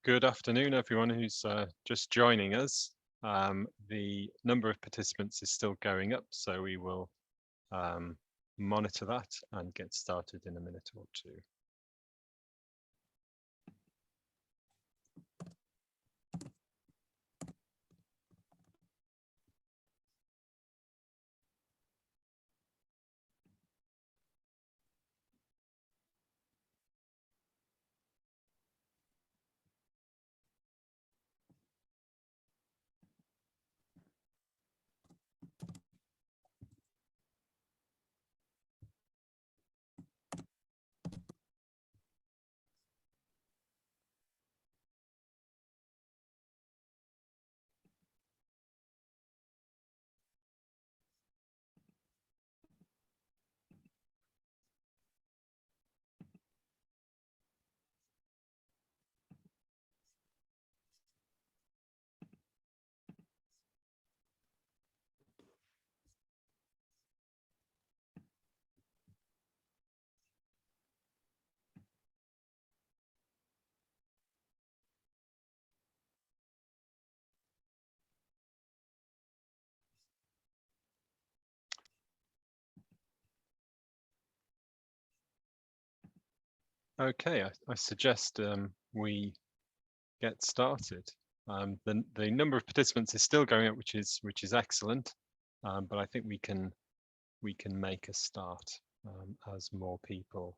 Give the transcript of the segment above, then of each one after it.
Good afternoon, everyone who's just joining us. The number of participants is still going up, so we will monitor that and get started in a minute or two. Okay, I suggest we get started. The number of participants is still going up, which is excellent, but I think we can make a start as more people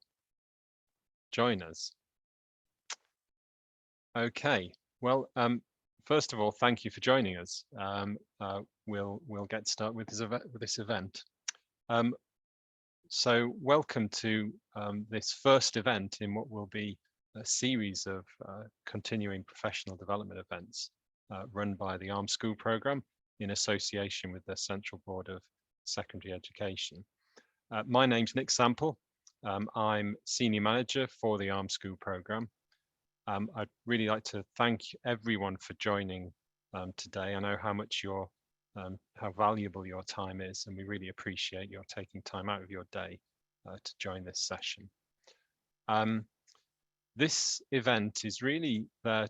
join us. Okay, well, first of all, thank you for joining us. We'll get started with this event. So welcome to this first event in what will be a series of continuing professional development events run by the ARM School Programme in association with the Central Board of Secondary Education. My name's Nick Sample. I'm Senior Manager for the ARM School Programme. I'd really like to thank everyone for joining today. I know how much how valuable your time is, and we really appreciate your taking time out of your day to join this session. This event is really there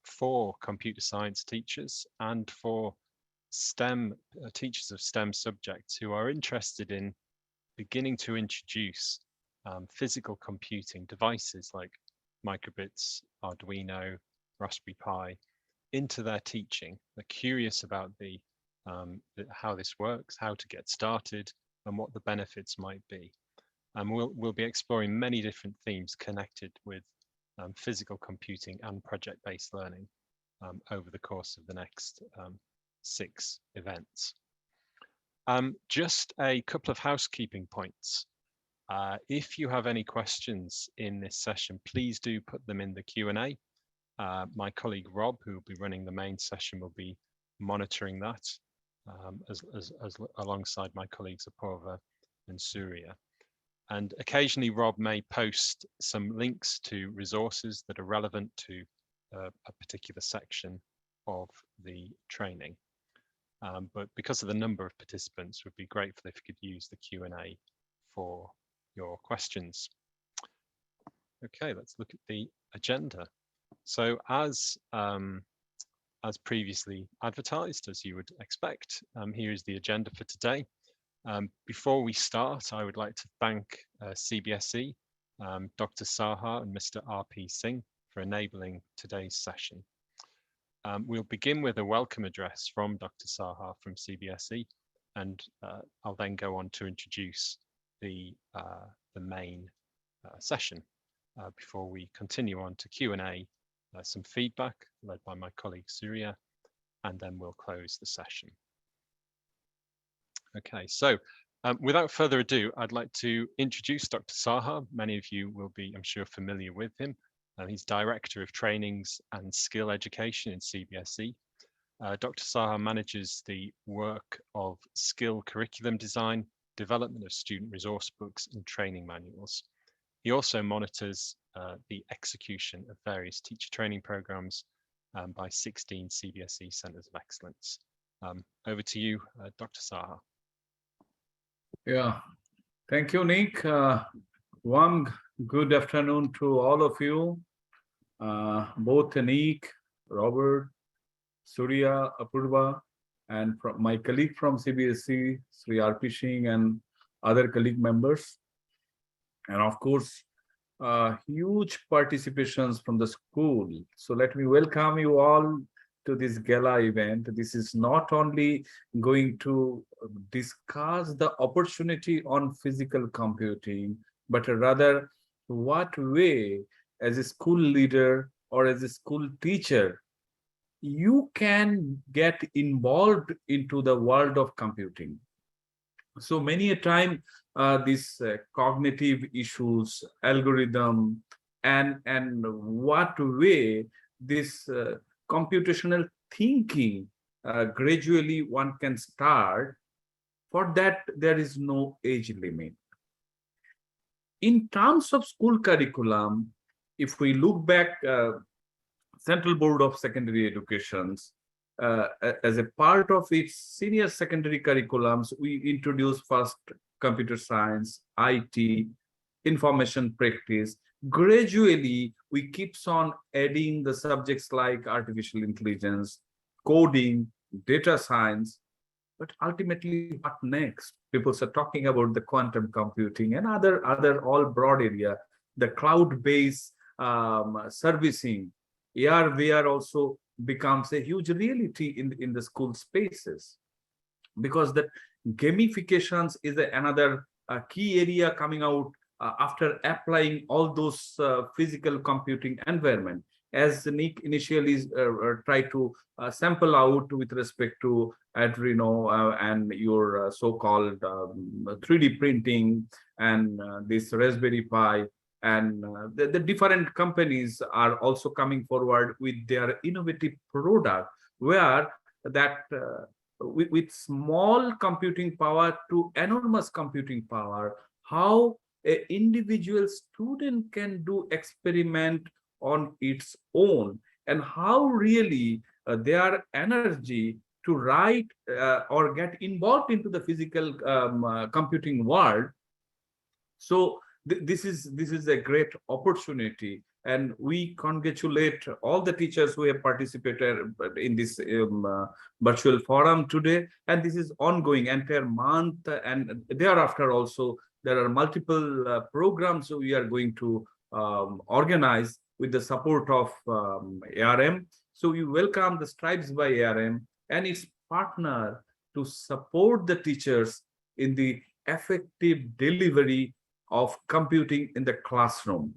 for computer science teachers and for STEM teachers of STEM subjects who are interested in beginning to introduce physical computing devices like microbits, Arduino, Raspberry Pi into their teaching. They're curious about how this works, how to get started, and what the benefits might be. And we'll be exploring many different themes connected with physical computing and project-based learning over the course of the next 6 events. Just a couple of housekeeping points. If you have any questions in this session, please do put them in the Q&A. My colleague Rob, who will be running the main session, will be monitoring that alongside my colleagues Apoorva and Surya. And occasionally Rob may post some links to resources that are relevant to a particular section of the training. But because of the number of participants, we'd be grateful if you could use the Q&A for your questions. Okay, let's look at the agenda. So as previously advertised, as you would expect, here is the agenda for today. Before we start, I would like to thank CBSE, Dr. Saha and Mr. R.P. Singh for enabling today's session. We'll begin with a welcome address from Dr. Saha from CBSE, and I'll then go on to introduce the main session before we continue on to Q&A, some feedback led by my colleague Surya, and then we'll close the session. Okay, so without further ado, I'd like to introduce Dr. Saha. Many of you will be, I'm sure, familiar with him. He's Director of Trainings and Skill Education in CBSE. Dr. Saha manages the work of skill curriculum design, development of student resource books and training manuals. He also monitors the execution of various teacher training programs by 16 CBSE Centers of Excellence. Over to you, Dr. Saha. Yeah, thank you, Nick. One good afternoon to all of you. both Nick, Robert, Surya, Apurva, and from my colleague from CBSE, Sri RP Singh, and other colleague members. And of course, huge participations from the school. So let me welcome you all to this gala event. This is not only going to discuss the opportunity on physical computing, but rather what way, as a school leader or as a school teacher, you can get involved into the world of computing. So many a time, these cognitive issues, algorithm, and what way this computational thinking gradually one can start. For that, there is no age limit. In terms of school curriculum, if we look back, Central Board of Secondary Educations, as a part of its senior secondary curriculums, we introduced first computer science, IT, information practice. Gradually, we keeps on adding the subjects like artificial intelligence, coding, data science. But ultimately, what next? People are talking about the quantum computing and other all broad area, the cloud-based servicing. AR/VR also becomes a huge reality in the school spaces, because that gamifications is another key area coming out after applying all those physical computing environment, as Nick initially tried to sample out with respect to Arduino and your so-called 3D printing and this Raspberry Pi, and the different companies are also coming forward with their innovative product, where that with small computing power to enormous computing power, how an individual student can do experiment on its own, and how really their energy to write or get involved into the physical computing world. So this is a great opportunity, and we congratulate all the teachers who have participated in this virtual forum today. And this is ongoing entire month, and thereafter also there are multiple programs we are going to organize with the support of ARM. So we welcome the Stripes by ARM and its partner to support the teachers in the effective delivery of computing in the classroom.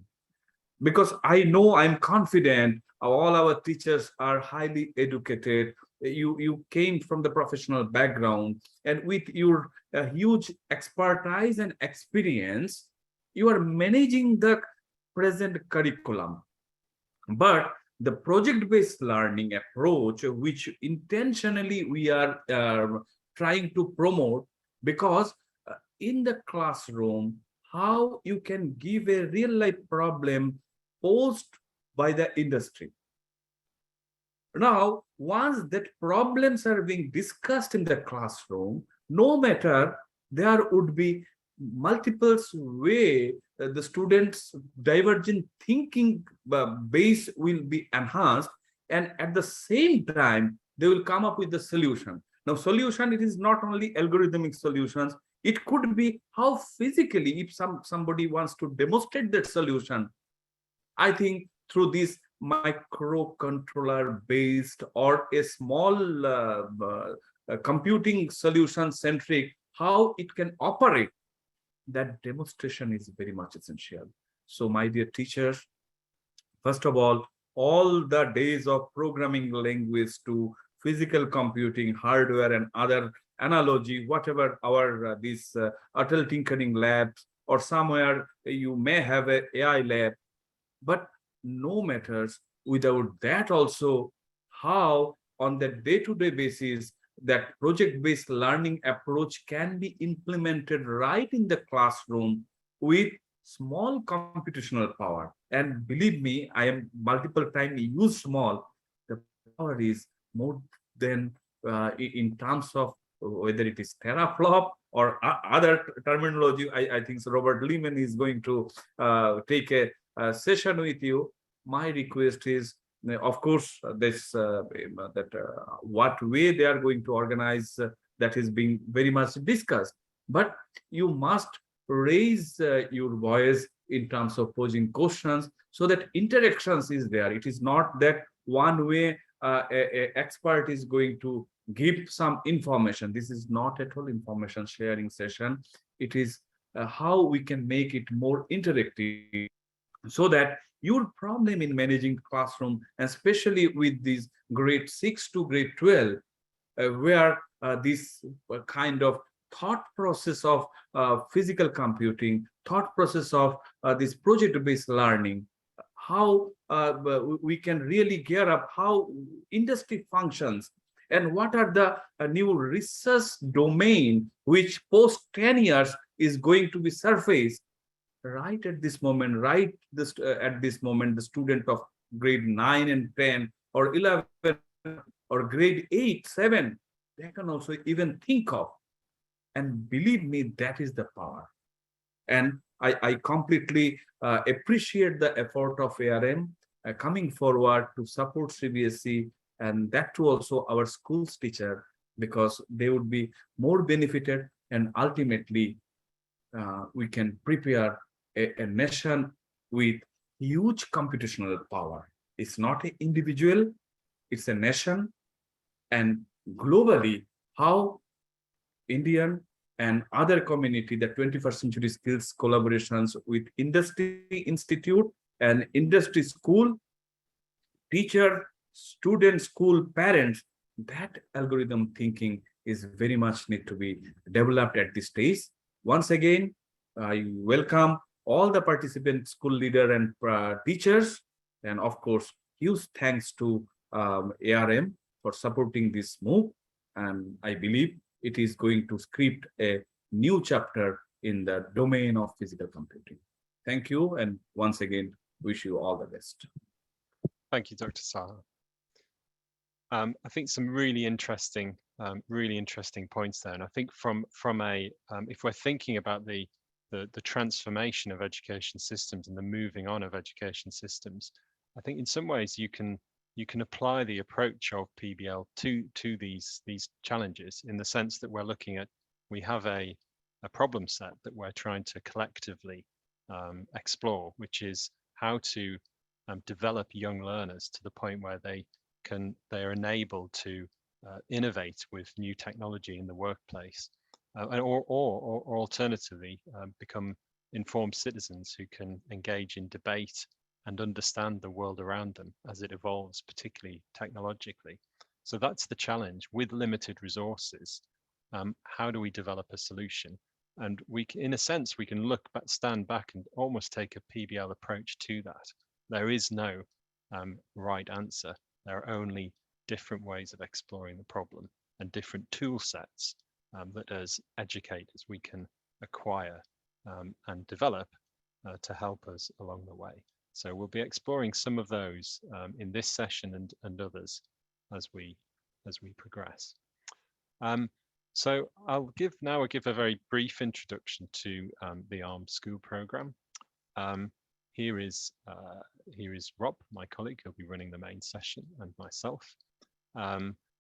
Because I know, I'm confident all our teachers are highly educated. You came from the professional background, and with your huge expertise and experience, you are managing the present curriculum. But the project-based learning approach, which intentionally we are trying to promote, because in the classroom, how you can give a real-life problem posed by the industry. Now, once that problems are being discussed in the classroom, no matter, there would be multiple way the students' divergent thinking base will be enhanced, and at the same time they will come up with the solution. Now, solution, it is not only algorithmic solutions, it could be how physically, if somebody wants to demonstrate that solution, I think through this microcontroller based or a small computing solution centric, how it can operate, that demonstration is very much essential. So my dear teachers, first of all the days of programming language to physical computing, hardware and other analogy, whatever our these Atal Tinkering labs, or somewhere you may have a AI lab, but no matters, without that also, how on the day-to-day basis that project-based learning approach can be implemented right in the classroom with small computational power. And believe me, I am multiple times use small, the power is more than in terms of whether it is teraflop or other terminology. I think so Robert Lehman is going to take a session with you. my request is, of course, what way they are going to organize, that is being very much discussed. But you must raise your voice in terms of posing questions so that interactions is there. It is not that one way a expert is going to give some information. This is not at all information sharing session. It is how we can make it more interactive so that your problem in managing classroom, especially with these grade 6 to grade 12, where this kind of thought process of physical computing, thought process of this project-based learning, how we can really gear up how industry functions, and what are the new research domain which post 10 years is going to be surfaced right at this moment, at this moment, the student of grade 9 and 10 or 11 or grade 8, 7, they can also even think of. And believe me, that is the power. And I completely appreciate the effort of ARM coming forward to support CBSE, and that too also our schools teacher, because they would be more benefited, and ultimately we can prepare a nation with huge computational power. It's not an individual, it's a nation. And globally, how Indian and other community, the 21st century skills collaborations with industry institute and industry school, teacher, student, school, parents, that algorithm thinking is very much need to be developed at this stage. Once again, I welcome all the participant school leader and teachers, and of course, huge thanks to ARM for supporting this move. And I believe it is going to script a new chapter in the domain of physical computing. Thank you, and once again, wish you all the best. Thank you, Dr. Saha. I think some really interesting points there. And I think from a if we're thinking about the transformation of education systems and the moving on of education systems, I think in some ways you can apply the approach of PBL to these challenges, in the sense that we're looking at, we have a problem set that we're trying to collectively explore, which is how to develop young learners to the point where they are enabled to innovate with new technology in the workplace, or alternatively become informed citizens who can engage in debate and understand the world around them as it evolves, particularly technologically. So that's the challenge with limited resources. How do we develop a solution? And in a sense, we can stand back and almost take a PBL approach to that. There is no right answer. There are only different ways of exploring the problem and different tool sets that as educators we can acquire and develop to help us along the way. So we'll be exploring some of those in this session and others as we progress. So I'll give a very brief introduction to the ARM School Program. Here is Rob, my colleague, who'll be running the main session, and myself.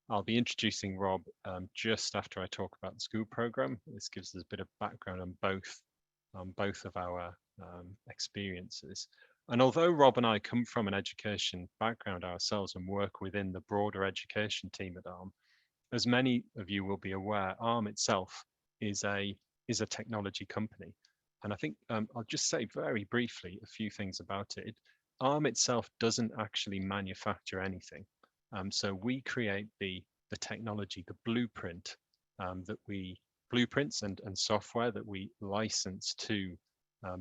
I'll be introducing Rob just after I talk about the school program. This gives us a bit of background on both of our experiences. And although Rob and I come from an education background ourselves and work within the broader education team at ARM, as many of you will be aware, ARM itself is a technology company. And I think I'll just say very briefly a few things about it. ARM itself doesn't actually manufacture anything. So we create the technology, the blueprint blueprints and software that we license to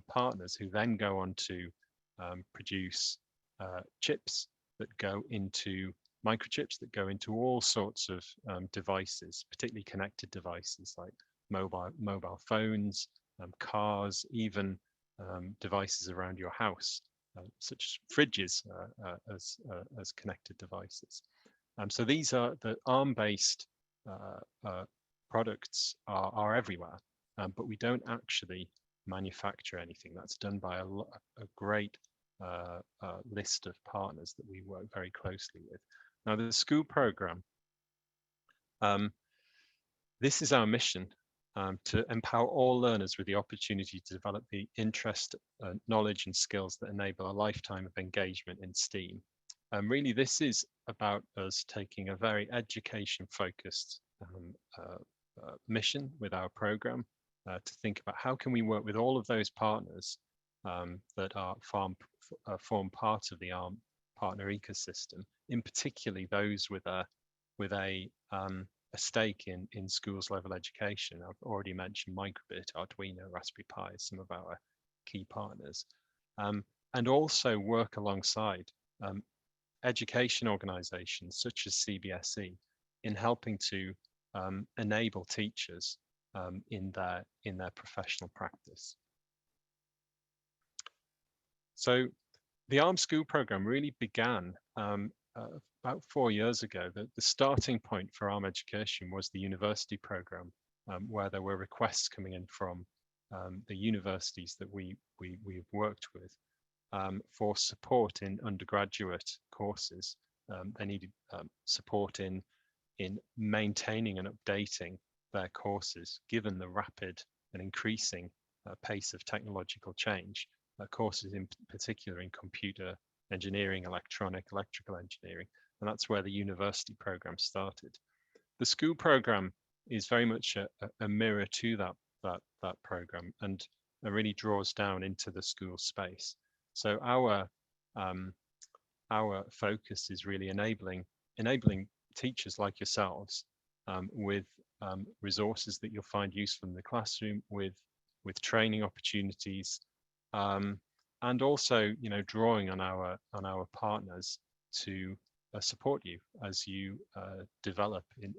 partners, who then go on to produce chips that go into microchips that go into all sorts of devices, particularly connected devices like mobile phones, cars, even devices around your house, such as fridges as connected devices. So these are the ARM-based products are everywhere, but we don't actually manufacture anything. That's done by a great list of partners that we work very closely with. Now, the school program, this is our mission, to empower all learners with the opportunity to develop the interest, knowledge and skills that enable a lifetime of engagement in STEAM. Really, this is about us taking a very education-focused mission with our program to think about how can we work with all of those partners that are form part of the ARM partner ecosystem, in particularly those with a stake in schools level education. I've already mentioned Microbit, Arduino, Raspberry Pi, some of our key partners, and also work alongside education organizations such as CBSE in helping to enable teachers in their professional practice. So the ARM School program really began about 4 years ago. The starting point for ARM education was the university program, where there were requests coming in from the universities that we've worked with for support in undergraduate courses. They needed support in maintaining and updating their courses, given the rapid and increasing pace of technological change. Courses in particular in computer engineering, electrical engineering, and that's where the university program started. The school program is very much a mirror to that program, and really draws down into the school space. So our focus is really enabling teachers like yourselves with resources that you'll find useful in the classroom, with training opportunities, and also, drawing on our partners to support you as you develop in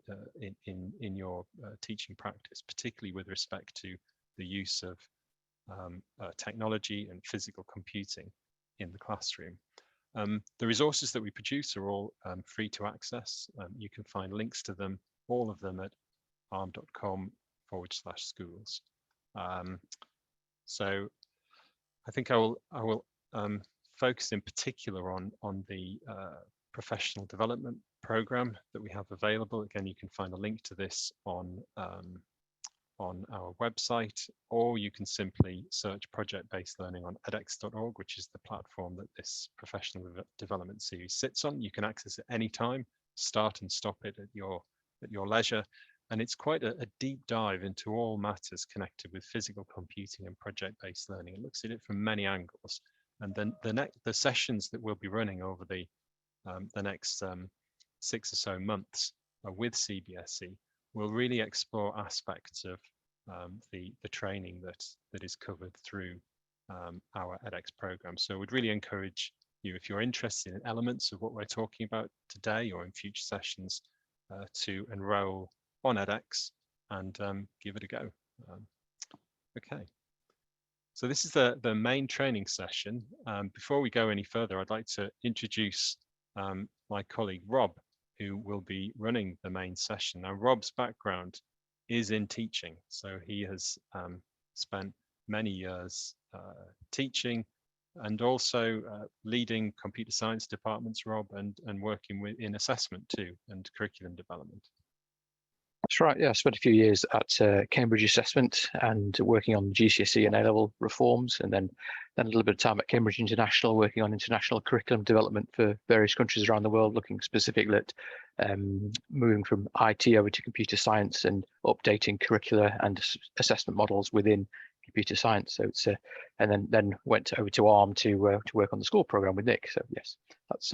your teaching practice, particularly with respect to the use of technology and physical computing in the classroom. The resources that we produce are all free to access. You can find links to them, all of them, at arm.com/schools. So I think I will focus in particular on the professional development program that we have available. Again, you can find a link to this on our website, or you can simply search project-based learning on edX.org, which is the platform that this professional development series sits on. You can access it anytime, start and stop it at your leisure. And it's quite a deep dive into all matters connected with physical computing and project-based learning. It looks at it from many angles. And then the sessions that we'll be running over the next 6 or so months with CBSE will really explore aspects of the training that is covered through our edX program. So we'd really encourage you, if you're interested in elements of what we're talking about today or in future sessions, to enroll on edX and give it a go. Okay, so this is the main training session. Before we go any further, I'd like to introduce my colleague Rob, who will be running the main session. Now, Rob's background is in teaching, so he has spent many years teaching and also leading computer science departments, Rob, and working in assessment too, and curriculum development. That's right. Yeah, I spent a few years at Cambridge Assessment and working on GCSE and A-level reforms, and then a little bit of time at Cambridge International working on international curriculum development for various countries around the world, looking specifically at moving from IT over to computer science and updating curricula and assessment models within computer science. So it's and then went over to ARM to work on the school program with Nick. So yes, that's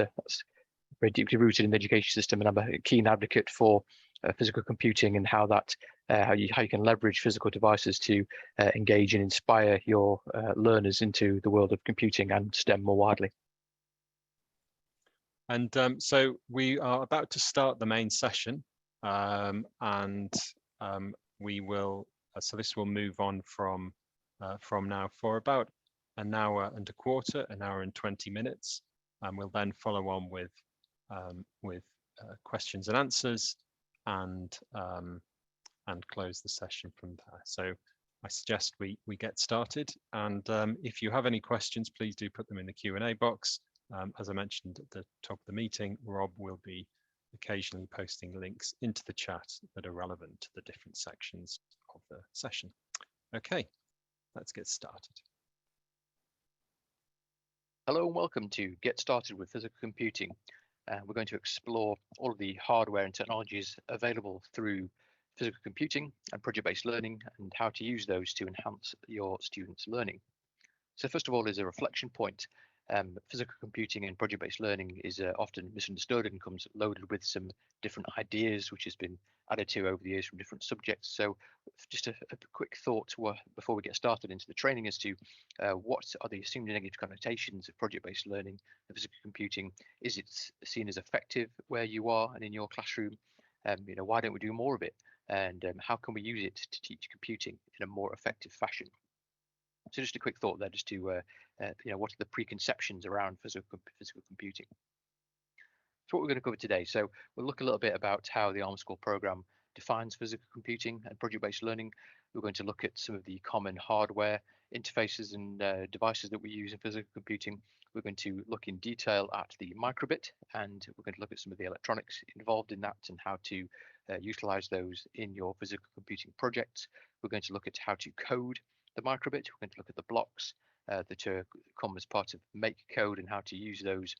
very deeply rooted in the education system, and I'm a keen advocate for physical computing and how you can leverage physical devices to engage and inspire your learners into the world of computing and STEM more widely. And so we are about to start the main session, and we will. So this will move on from now for about an hour and a quarter, an hour and 20 minutes, and we'll then follow on with questions and answers, and close the session from there. So I suggest we get started. And if you have any questions, please do put them in the Q&A box. As I mentioned at the top of the meeting, Rob will be occasionally posting links into the chat that are relevant to the different sections of the session. Okay, let's get started. Hello and welcome to Get Started with Physical Computing. We're going to explore all of the hardware and technologies available through physical computing and project-based learning and how to use those to enhance your students' learning. So first of all is a reflection point. Physical computing and project-based learning is often misunderstood and comes loaded with some different ideas which has been added to over the years from different subjects. So just a quick thought before we get started into the training as to what are the assumed negative connotations of project-based learning and physical computing. Is it seen as effective where you are and in your classroom? Why don't we do more of it? And how can we use it to teach computing in a more effective fashion? So just a quick thought there, just to what are the preconceptions around physical computing? So what we're going to cover today. So we'll look a little bit about how the ARM School program defines physical computing and project-based learning. We're going to look at some of the common hardware interfaces and devices that we use in physical computing. We're going to look in detail at the microbit, and we're going to look at some of the electronics involved in that and how to utilize those in your physical computing projects. We're going to look at how to code the microbit. We're going to look at the blocks that come as part of make code and how to use those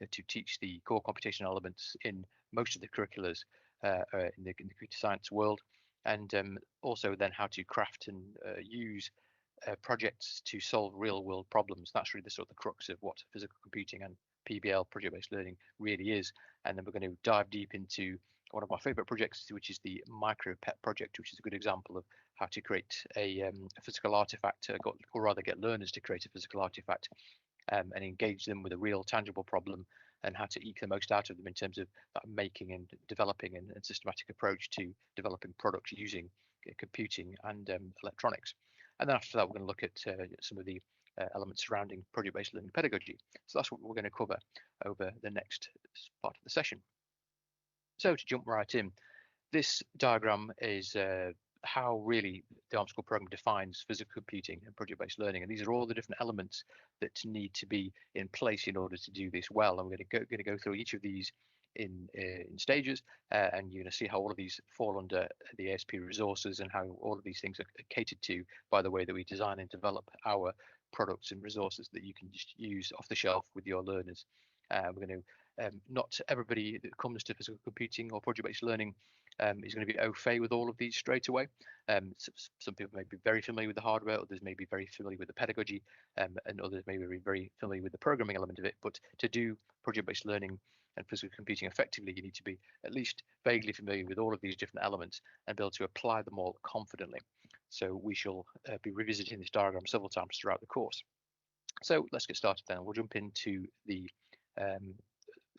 to teach the core computational elements in most of the curriculars in the computer science world, and also then how to craft and use projects to solve real world problems. That's really the sort of the crux of what physical computing and PBL, project-based learning, really is. And then we're going to dive deep into one of my favorite projects, which is the MicroPet project, which is a good example of how to create a physical artifact, or rather get learners to create a physical artifact and engage them with a real tangible problem, and how to eke the most out of them in terms of that making and developing and systematic approach to developing products using computing and electronics. And then after that, we're going to look at some of the elements surrounding project-based learning pedagogy. So that's what we're going to cover over the next part of the session. So to jump right in, this diagram is how really the ARM School program defines physical computing and project-based learning. And these are all the different elements that need to be in place in order to do this well. And we're going to go through each of these in stages, and you're going to see how all of these fall under the ASP resources and how all of these things are catered to by the way that we design and develop our products and resources that you can just use off the shelf with your learners. We're going to not everybody that comes to physical computing or project-based learning is going to be au fait with all of these straight away. Some people may be very familiar with the hardware, others may be very familiar with the pedagogy, and others may be very familiar with the programming element of it. But to do project-based learning and physical computing effectively, you need to be at least vaguely familiar with all of these different elements and be able to apply them all confidently. So we shall be revisiting this diagram several times throughout the course. So let's get started then. We'll jump into the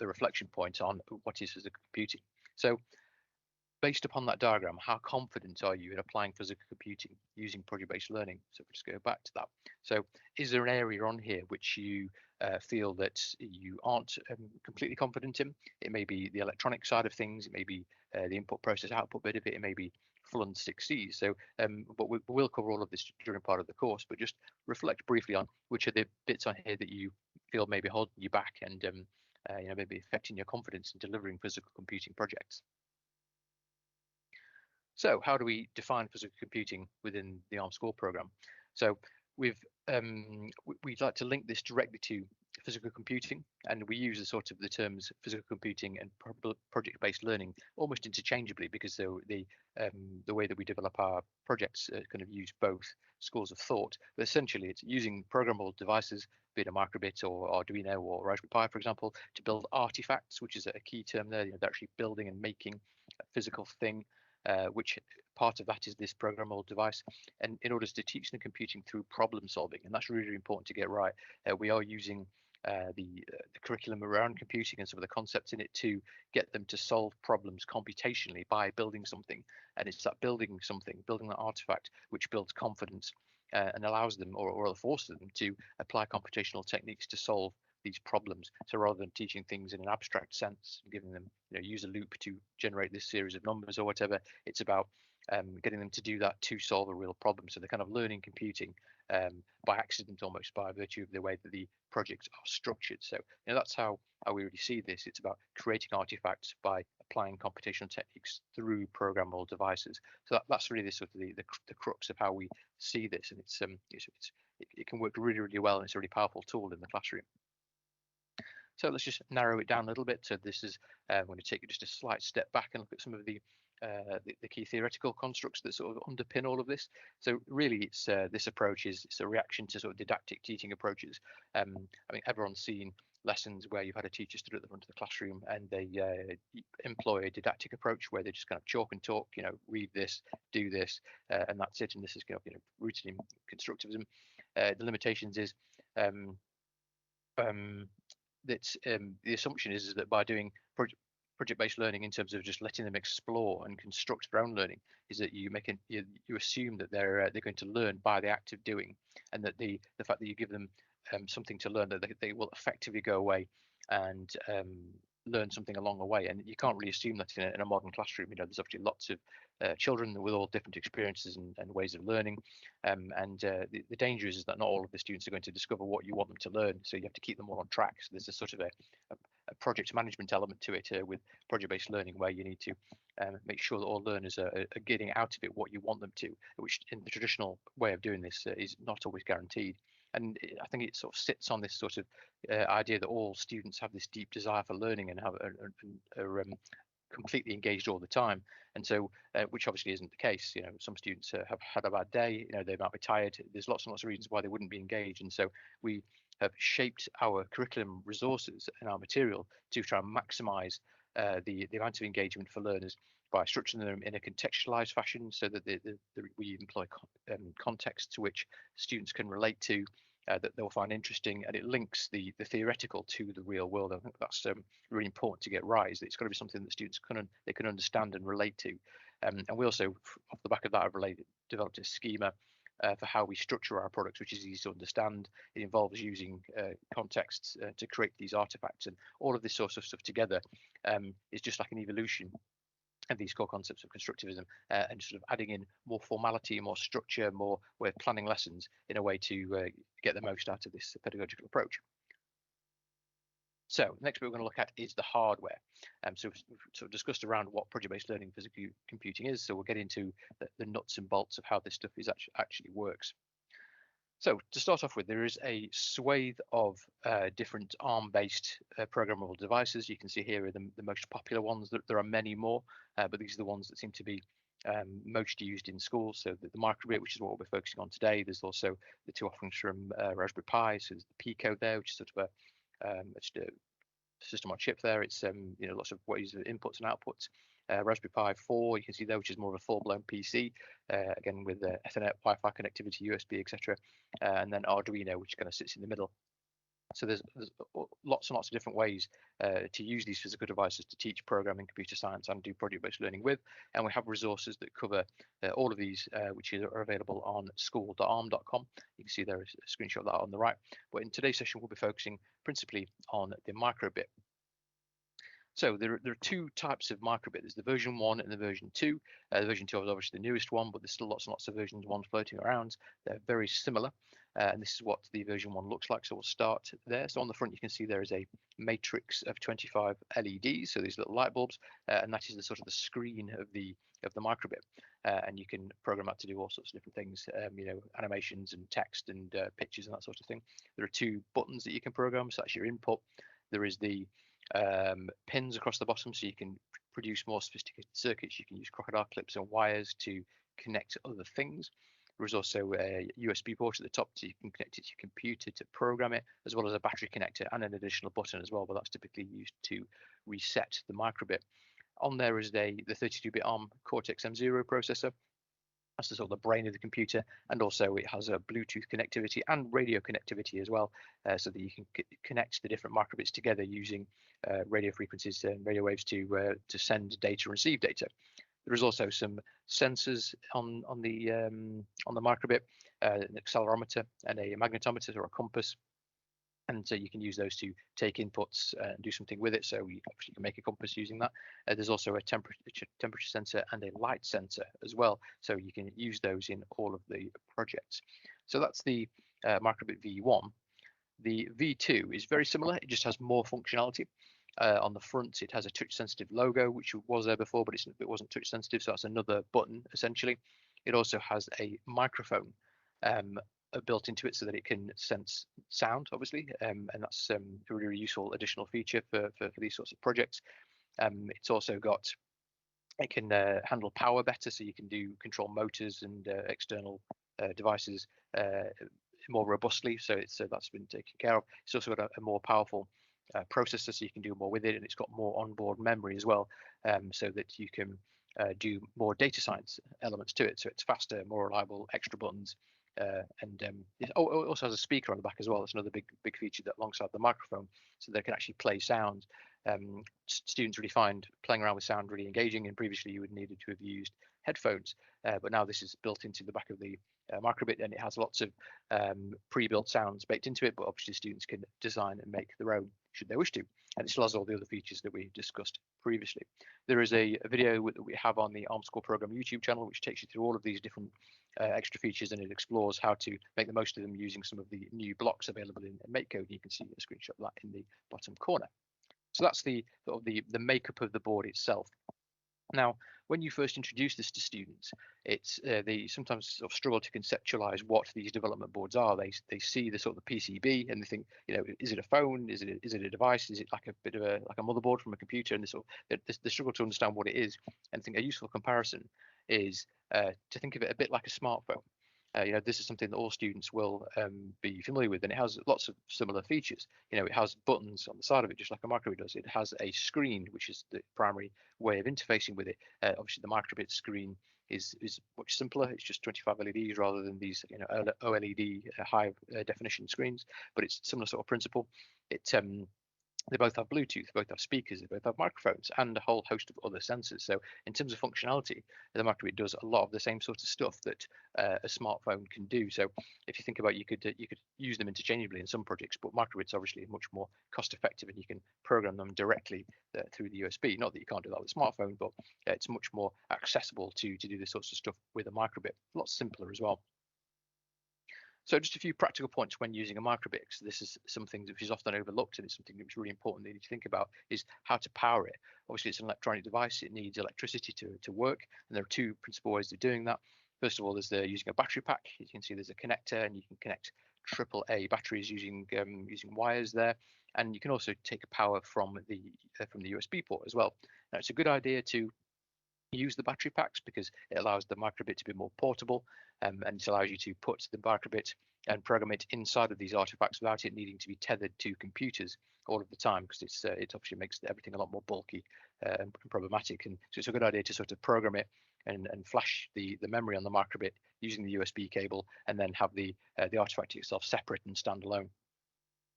reflection point on what is physical computing. So based upon that diagram, how confident are you in applying physical computing using project-based learning? So we'll just go back to that. So is there an area on here which you feel that you aren't completely confident in? It may be the electronic side of things, it may be the input process output bit of it, it may be full on 6Cs. So, but we'll cover all of this during part of the course, but just reflect briefly on which are the bits on here that you feel maybe holding you back and maybe affecting your confidence in delivering physical computing projects. So how do we define physical computing within the ARM School program? So we'd like to link this directly to physical computing, and we use the terms physical computing and project-based learning almost interchangeably, because the way that we develop our projects kind of use both schools of thought. But essentially, it's using programmable devices, be it a microbit or Arduino or Raspberry Pi, for example, to build artifacts, which is a key term there. They're actually building and making a physical thing. Which part of that is this programmable device, and in order to teach them computing through problem solving, and that's really, really important to get right. We are using the curriculum around computing and some of the concepts in it to get them to solve problems computationally by building something, and it's that building that artifact, which builds confidence and allows them or forces them to apply computational techniques to solve these problems. So rather than teaching things in an abstract sense, giving them use a loop to generate this series of numbers or whatever, it's about getting them to do that to solve a real problem. So they're kind of learning computing by accident, almost by virtue of the way that the projects are structured. So that's how we really see this. It's about creating artifacts by applying computational techniques through programmable devices. So that's really the sort of the crux of how we see this, and it can work really, really well, and it's a really powerful tool in the classroom. So let's just narrow it down a little bit. So this is I'm going to take just a slight step back and look at some of the key theoretical constructs that sort of underpin all of this. So really, it's this approach it's a reaction to sort of didactic teaching approaches. I mean, everyone's seen lessons where you've had a teacher stood at the front of the classroom and they employ a didactic approach where they just kind of chalk and talk, read this, do this, and that's it. And this is rooted in constructivism. The limitations is that the assumption is that by doing project-based learning in terms of just letting them explore and construct their own learning, is that you assume that they're going to learn by the act of doing, and that the fact that you give them something to learn, that they will effectively go away and learn something along the way. And you can't really assume that in a modern classroom. There's obviously lots of children with all different experiences and ways of learning, the danger is that not all of the students are going to discover what you want them to learn, so you have to keep them all on track. So there's a sort of a project management element to it with project-based learning, where you need to make sure that all learners are getting out of it what you want them to, which in the traditional way of doing this is not always guaranteed. And I think it sort of sits on this sort of idea that all students have this deep desire for learning and are completely engaged all the time. And so, which obviously isn't the case. Some students have had a bad day. They might be tired. There's lots and lots of reasons why they wouldn't be engaged. And so we have shaped our curriculum resources and our material to try and maximize the amount of engagement for learners by structuring them in a contextualized fashion, so that we employ context to which students can relate to, that they'll find interesting, and it links the theoretical to the real world. I think that's really important to get right. It's got to be something that students can understand and relate to. And we also, off the back of that, have developed a schema for how we structure our products, which is easy to understand. It involves using contexts to create these artifacts, and all of this sort of stuff together is just like an evolution of these core concepts of constructivism, and sort of adding in more formality, more structure, more way of planning lessons in a way to get the most out of this pedagogical approach. So next bit we're going to look at is the hardware. So we've sort of discussed around what project-based learning physical computing is. So we'll get into the nuts and bolts of how this stuff actually works. So to start off with, there is a swathe of different ARM-based programmable devices. You can see here are the most popular ones. There are many more, but these are the ones that seem to be most used in schools. So the microbit, which is what we'll be focusing on today. There's also the two offerings from Raspberry Pi. So there's the Pico there, which is sort of a system on chip there. It's lots of ways of inputs and outputs. Raspberry Pi 4, you can see there, which is more of a full-blown PC, again with Ethernet, Wi-Fi connectivity, USB, etc. And then Arduino, which kind of sits in the middle. So there's lots and lots of different ways to use these physical devices to teach programming, computer science, and do project-based learning with. And we have resources that cover all of these, which are available on school.arm.com. You can see there is a screenshot of that on the right. But in today's session, we'll be focusing principally on the microbit. So there are two types of microbit. There's the version 1 and the version 2. The version 2 is obviously the newest one, but there's still lots and lots of versions 1 floating around. They're very similar, and this is what the version 1 looks like. So we'll start there. So on the front, you can see there is a matrix of 25 LEDs, so these little light bulbs, and that is the sort of the screen of the microbit. And you can program that to do all sorts of different things, animations and text and pictures and that sort of thing. There are two buttons that you can program, so that's your input. There is the pins across the bottom, so you can produce more sophisticated circuits. You can use crocodile clips and wires to connect to other things. There is also a USB port at the top, so you can connect it to your computer to program it, as well as a battery connector and an additional button as well, but that's typically used to reset the microbit. On there is the 32-bit ARM Cortex-M0 processor. That's the sort of the brain of the computer, and also it has a Bluetooth connectivity and radio connectivity as well, so that you can connect the different microbits together using radio frequencies and radio waves to send data and receive data. There is also some sensors on the microbit, an accelerometer and a magnetometer or a compass. And so you can use those to take inputs and do something with it. So obviously you can make a compass using that. There's also a temperature sensor and a light sensor as well. So you can use those in all of the projects. So that's the Microbit V1. The V2 is very similar. It just has more functionality. On the front, it has a touch-sensitive logo, which was there before, but it wasn't touch-sensitive, so that's another button, essentially. It also has a microphone built into it so that it can sense sound, obviously, and that's a really useful additional feature for these sorts of projects. It's also got, it can handle power better, so you can control motors and external devices more robustly, so that's been taken care of. It's also got a more powerful processor, so you can do more with it, and it's got more onboard memory as well, so that you can do more data science elements to it. So it's faster, more reliable, extra buttons, and it also has a speaker on the back as well. That's another big feature that alongside the microphone, so they can actually play sound. Students really find playing around with sound really engaging, and previously you would needed to have used headphones, but now this is built into the back of the Microbit, and it has lots of pre-built sounds baked into it, but obviously students can design and make their own should they wish to, and it still has all the other features that we discussed previously. There is a video that we have on the Arm School Program YouTube channel, which takes you through all of these different extra features, and it explores how to make the most of them using some of the new blocks available in MakeCode. You can see a screenshot of that in the bottom corner. So that's the makeup of the board itself. Now, when you first introduce this to students, it's they sometimes sort of struggle to conceptualize what these development boards are. They see the sort of the PCB and they think, you know, is it a phone? Is it a device? Is it like a bit of like a motherboard from a computer? And they struggle to understand what it is. And I think a useful comparison is to think of it a bit like a smartphone. You know, this is something that all students will be familiar with, and it has lots of similar features. You know, it has buttons on the side of it, just like a Microbit does. It has a screen, which is the primary way of interfacing with it. Obviously, the Microbit screen is much simpler. It's just 25 LEDs rather than these, you know, OLED high definition screens. But it's similar sort of principle. It they both have Bluetooth, they both have speakers, they both have microphones, and a whole host of other sensors. So in terms of functionality, the Microbit does a lot of the same sort of stuff that a smartphone can do. So if you think about it, you could use them interchangeably in some projects, but Microbit's obviously much more cost effective, and you can program them directly through the USB. Not that you can't do that with a smartphone, but it's much more accessible to do this sorts of stuff with a Microbit. A lot simpler as well. So just a few practical points when using a Microbit. So this is something which is often overlooked, and it's something that's really important that you need to think about, is how to power it. Obviously, it's an electronic device. It needs electricity to work, and there are two principal ways of doing that. First of all, there's using a battery pack. You can see there's a connector, and you can connect AAA batteries using wires there. And you can also take a power from the USB port as well. Now, it's a good idea to use the battery packs because it allows the Microbit to be more portable, and it allows you to put the Microbit and program it inside of these artifacts without it needing to be tethered to computers all of the time, because it obviously makes everything a lot more bulky and problematic. And so it's a good idea to sort of program it and flash the memory on the Microbit using the USB cable, and then have the artifact itself separate and standalone.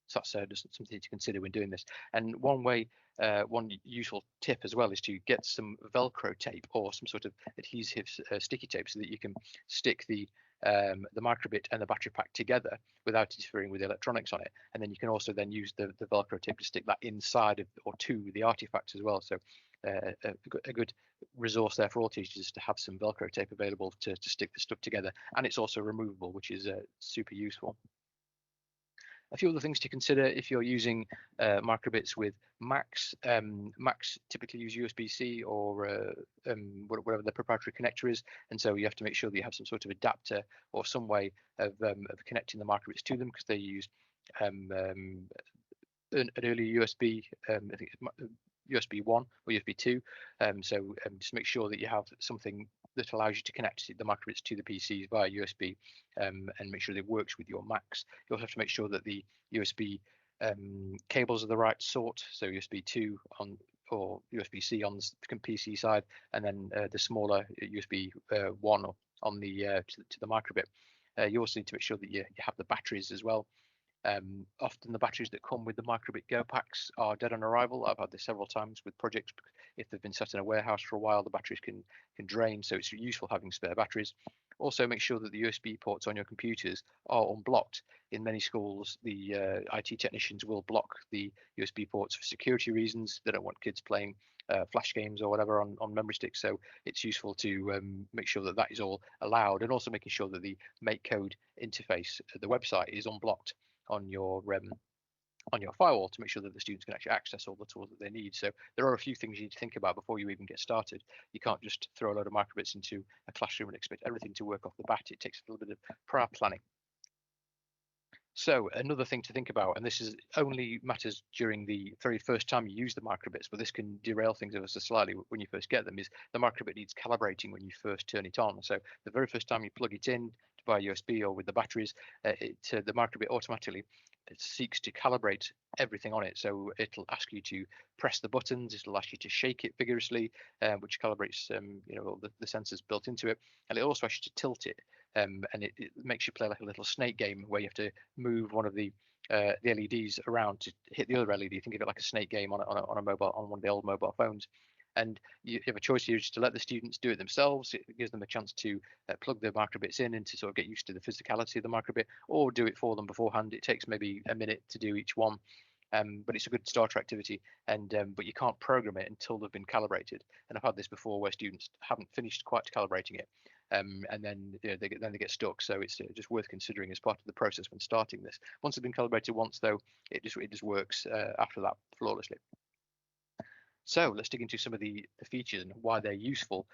So that's just something to consider when doing this. And one useful tip as well is to get some Velcro tape or some sort of adhesive sticky tape, so that you can stick the Microbit and the battery pack together without interfering with the electronics on it. And then you can also then use the Velcro tape to stick that inside of or to the artifacts as well. So a good resource there for all teachers is to have some Velcro tape available to stick the stuff together. And it's also removable, which is super useful. A few other things to consider if you're using Microbits with Macs. Macs typically use USB-C or whatever the proprietary connector is, and so you have to make sure that you have some sort of adapter or some way of connecting the Microbits to them, because they use an early USB, I think it's USB 1 or USB 2. So just make sure that you have something that allows you to connect the Microbits to the PCs via USB, and make sure that it works with your Macs. You also have to make sure that the USB cables are the right sort, so USB 2 on or USB-C on the PC side, and then the smaller USB 1 on the to the Microbit. You also need to make sure that you have the batteries as well. Often the batteries that come with the Microbit Go packs are dead on arrival. I've had this several times with projects. If they've been set in a warehouse for a while, the batteries can drain, so it's useful having spare batteries. Also, make sure that the USB ports on your computers are unblocked. In many schools, the IT technicians will block the USB ports for security reasons. They don't want kids playing flash games or whatever on memory sticks. So it's useful to make sure that that is all allowed, and also making sure that the MakeCode interface, the website, is unblocked on your firewall to make sure that the students can actually access all the tools that they need. So there are a few things you need to think about before you even get started. You can't just throw a load of microbits into a classroom and expect everything to work off the bat. It takes a little bit of prior planning. So another thing to think about, and this is only matters during the very first time you use the microbits, but this can derail things ever so slightly when you first get them, is the microbit needs calibrating when you first turn it on. So the very first time you plug it in via USB or with the batteries, the microbit automatically seeks to calibrate everything on it. So it'll ask you to press the buttons, it'll ask you to shake it vigorously, which calibrates all the sensors built into it, and it'll also ask you to tilt it. And it makes you play like a little snake game where you have to move one of the LEDs around to hit the other LED. Think of it like a snake game on a mobile, on one of the old mobile phones. And you have a choice here just to let the students do it themselves. It gives them a chance to plug their microbits in and to sort of get used to the physicality of the microbit, or do it for them beforehand. It takes maybe a minute to do each one. But it's a good starter activity, and but you can't program it until they've been calibrated. And I've had this before where students haven't finished quite calibrating it, and then they get stuck. So it's just worth considering as part of the process when starting this. Once it's been calibrated once, though, it just works after that flawlessly. So let's dig into some of the features and why they're useful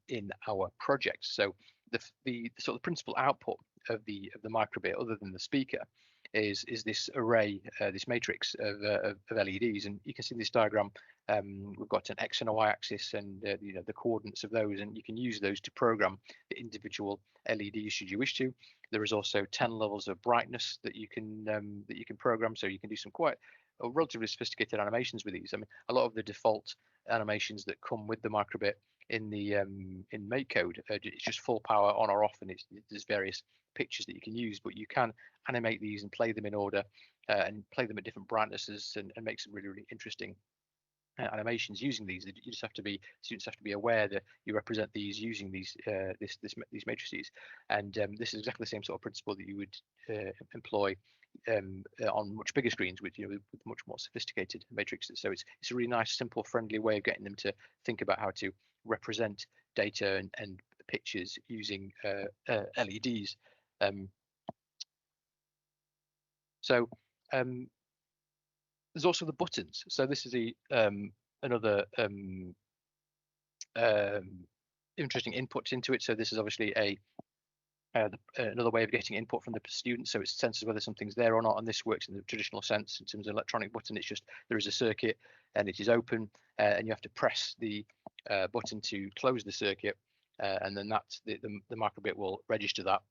in our project. So the sort of principal output of the microbit, other than the speaker, is this array, this matrix of LEDs. And you can see in this diagram, we've got an X and a Y axis, and the coordinates of those, and you can use those to program the individual LEDs should you wish to. There is also 10 levels of brightness that you can program, so you can do some quite relatively sophisticated animations with these. I mean, a lot of the default animations that come with the microbit in the in MakeCode, it's just full power on or off, and there's various pictures that you can use, but you can animate these and play them in order and play them at different brightnesses and make some really interesting animations using these. Students have to be aware that you represent these using these matrices, and this is exactly the same sort of principle that you would employ on much bigger screens with much more sophisticated matrices. So it's a really nice, simple, friendly way of getting them to think about how to represent data and pictures using LEDs. There's also the buttons. So this is another interesting input into it. So this is obviously another way of getting input from the student. So it senses whether something's there or not, and this works in the traditional sense in terms of electronic button. It's just there is a circuit and it is open, and you have to press the button to close the circuit, and then that's the microbit will register that.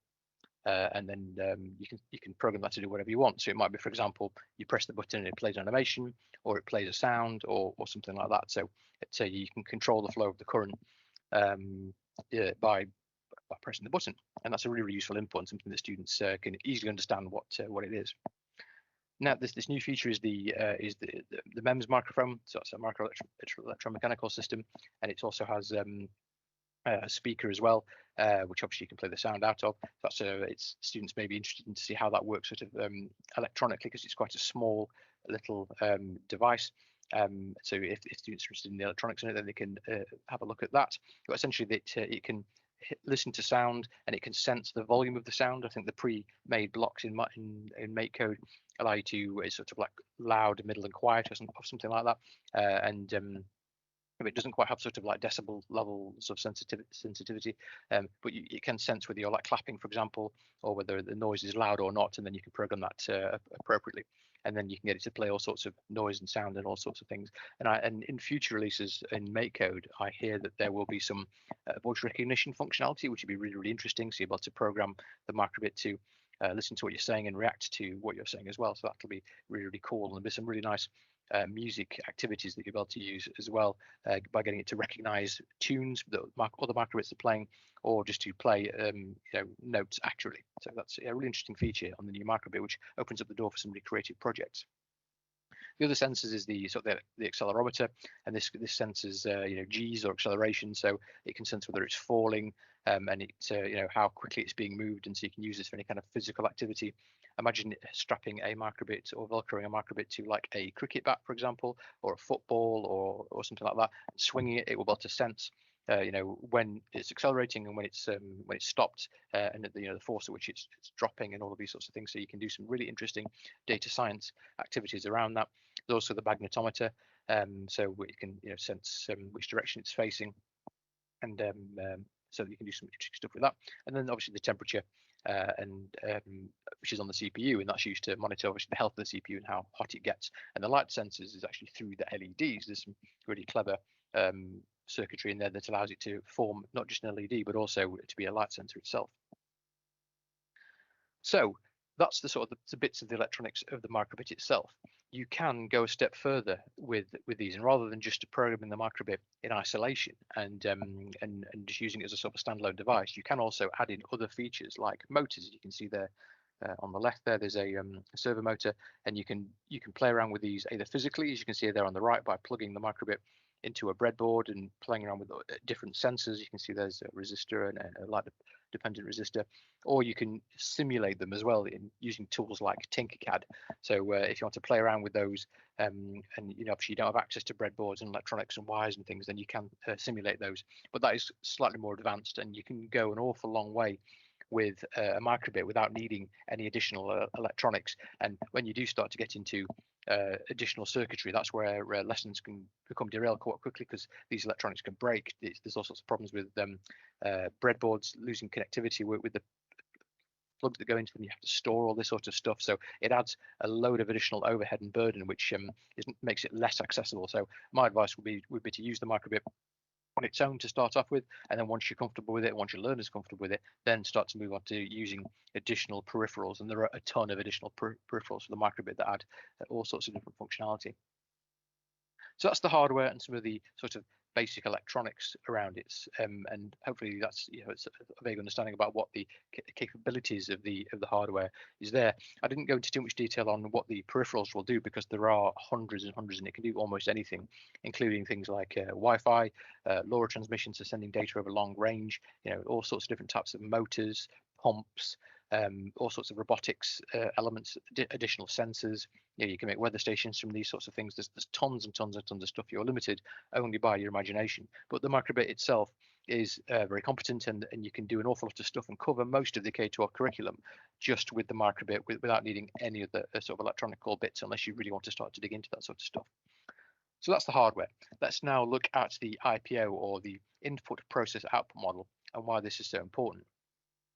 And then you can program that to do whatever you want. So it might be, for example, you press the button and it plays an animation, or it plays a sound, or something like that. So you can control the flow of the current by pressing the button, and that's a really useful input and something that students can easily understand what it is. Now, this new feature is the MEMS microphone. So it's a micro electromechanical system, and it also has a speaker as well, which obviously you can play the sound out of. That's it's students may be interested in to see how that works sort of electronically, because it's quite a small little device. So if students are interested in the electronics in it, then they can have a look at that. But essentially, it can listen to sound, and it can sense the volume of the sound. I think the pre-made blocks in MakeCode allow you to sort of like loud, middle, and quiet, or something like that. And it doesn't quite have sort of like decibel levels of sensitivity, but it can sense whether you're like clapping, for example, or whether the noise is loud or not, and then you can program that appropriately. And then you can get it to play all sorts of noise and sound and all sorts of things. And in future releases in MakeCode, I hear that there will be some voice recognition functionality, which would be really interesting. So you're able to program the microbit to listen to what you're saying and react to what you're saying as well. So that'll be really cool. And there's some really nice music activities that you'll be able to use as well by getting it to recognize tunes that other microbits are playing, or just to play notes accurately. So that's a really interesting feature on the new microbit, which opens up the door for some really creative projects. The other sensors is the accelerometer, and this senses G's or acceleration, so it can sense whether it's falling, and it's how quickly it's being moved, and so you can use this for any kind of physical activity. Imagine strapping a microbit or velcroing a microbit to like a cricket bat, for example, or a football or something like that, swinging it, it will be able to sense when it's accelerating and when it's stopped, and the force at which it's dropping, and all of these sorts of things. So you can do some really interesting data science activities around that. There's also the magnetometer, so you can sense which direction it's facing, and so you can do some interesting stuff with that. And then obviously the temperature, which is on the CPU, and that's used to monitor obviously the health of the CPU and how hot it gets. And the light sensors is actually through the LEDs. There's some really clever circuitry in there that allows it to form not just an LED but also to be a light sensor itself. So that's the sort of the bits of the electronics of the microbit itself. You can go a step further with these, and rather than just programming the microbit in isolation and just using it as a sort of standalone device, you can also add in other features like motors. You can see there on the left there's a servo motor, and you can play around with these either physically, as you can see there on the right, by plugging the microbit into a breadboard and playing around with different sensors. You can see there's a resistor and a light dependent resistor, or you can simulate them as well in using tools like Tinkercad. So if you want to play around with those, and obviously you don't have access to breadboards and electronics and wires and things, then you can simulate those. But that is slightly more advanced, and you can go an awful long way with a microbit without needing any additional electronics. And when you do start to get into additional circuitry, that's where lessons can become derailed quite quickly, because these electronics can break. There's all sorts of problems with breadboards losing connectivity with the plugs that go into them. You have to store all this sort of stuff, so it adds a load of additional overhead and burden, which makes it less accessible. So my advice would be to use the microbit on its own to start off with, and then once you're comfortable with it, once your learner's comfortable with it, then start to move on to using additional peripherals. And there are a ton of additional peripherals for the microbit that add all sorts of different functionality. So that's the hardware and some of the sort of basic electronics around it, and hopefully that's it's a vague understanding about what the capabilities of the hardware is there. I didn't go into too much detail on what the peripherals will do, because there are hundreds and hundreds, and it can do almost anything, including things like Wi-Fi, LoRa transmission, so sending data over long range, all sorts of different types of motors, pumps, all sorts of robotics elements, additional sensors. You can make weather stations from these sorts of things. There's tons and tons and tons of stuff. You're limited only by your imagination. But the microbit itself is very competent, and you can do an awful lot of stuff and cover most of the K-12 curriculum just with the microbit, without needing any of the sort of electronic bits, unless you really want to start to dig into that sort of stuff. So that's the hardware. Let's now look at the IPO, or the input process output model, and why this is so important.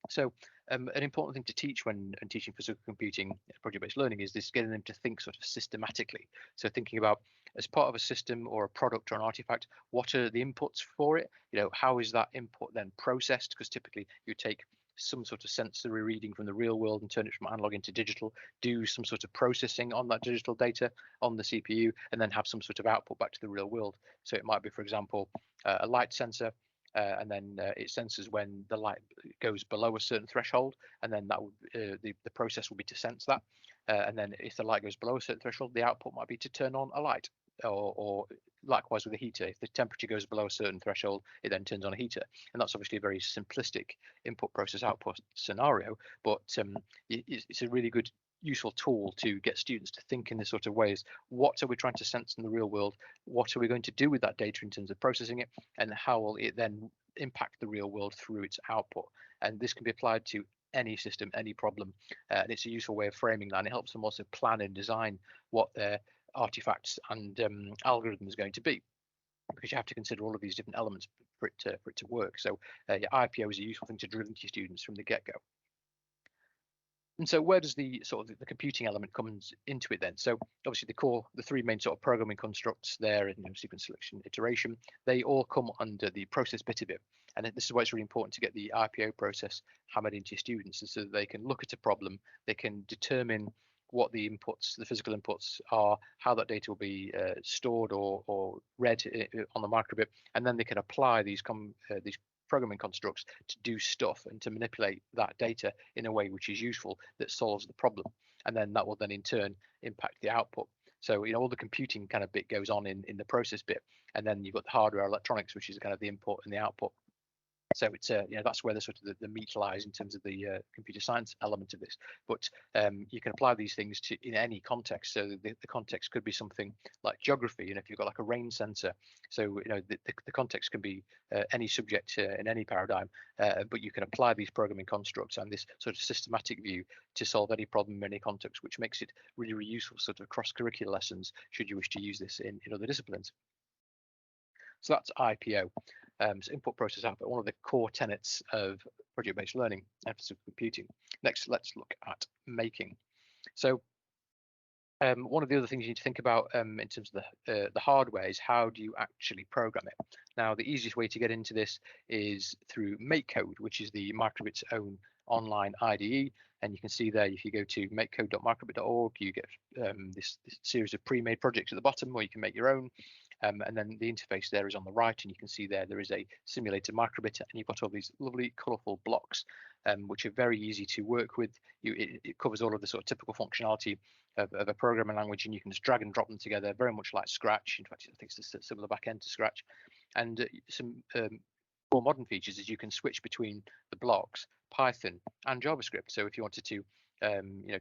So an important thing to teach when teaching physical computing project-based learning is this: getting them to think sort of systematically. So thinking about, as part of a system or a product or an artifact, what are the inputs for it? How is that input then processed? Because typically you take some sort of sensory reading from the real world and turn it from analog into digital, do some sort of processing on that digital data on the CPU, and then have some sort of output back to the real world. So it might be, for example, a light sensor, and then it senses when the light goes below a certain threshold, and then that would the process will be to sense that, and then if the light goes below a certain threshold, the output might be to turn on a light, or likewise with a heater. If the temperature goes below a certain threshold, it then turns on a heater. And that's obviously a very simplistic input process output scenario, but it's a really good useful tool to get students to think in this sort of ways. What are we trying to sense in the real world? What are we going to do with that data in terms of processing it? And how will it then impact the real world through its output? And this can be applied to any system, any problem. And it's a useful way of framing that. And it helps them also plan and design what their artifacts and algorithm is going to be, because you have to consider all of these different elements for it to work. So IPO is a useful thing to drill into students from the get-go. And so where does the sort of the computing element comes into it then? So obviously the three main sort of programming constructs there, in sequence, selection, iteration, they all come under the process bit of it. And this is why it's really important to get the IPO process hammered into students, so that they can look at a problem, they can determine what the inputs, the physical inputs are, how that data will be stored or read on the microbit, and then they can apply these programming constructs to do stuff and to manipulate that data in a way which is useful, that solves the problem, and then that will then in turn impact the output. So all the computing kind of bit goes on in the process bit, and then you've got the hardware electronics, which is kind of the input and the output. So it's that's where the sort of the meat lies in terms of the computer science element of this. But you can apply these things to in any context. So the context could be something like geography. If you've got like a rain sensor, so the context can be any subject in any paradigm, but you can apply these programming constructs and this sort of systematic view to solve any problem in any context, which makes it really, really useful sort of cross-curricular lessons should you wish to use this in other disciplines. So that's IPO, so input process output, one of the core tenets of project-based learning, emphasis of computing. Next, let's look at making. So one of the other things you need to think about in terms of the hardware is how do you actually program it? Now, the easiest way to get into this is through MakeCode, which is the Microbit's own online IDE. And you can see there, if you go to makecode.microbit.org, you get this series of pre-made projects at the bottom where you can make your own. And then the interface there is on the right, and you can see there is a simulated microbit, and you've got all these lovely colourful blocks, which are very easy to work with. It covers all of the sort of typical functionality of a programming language, and you can just drag and drop them together, very much like Scratch. In fact, I think it's a similar backend to Scratch. And some more modern features is you can switch between the blocks, Python and JavaScript. So if you wanted to,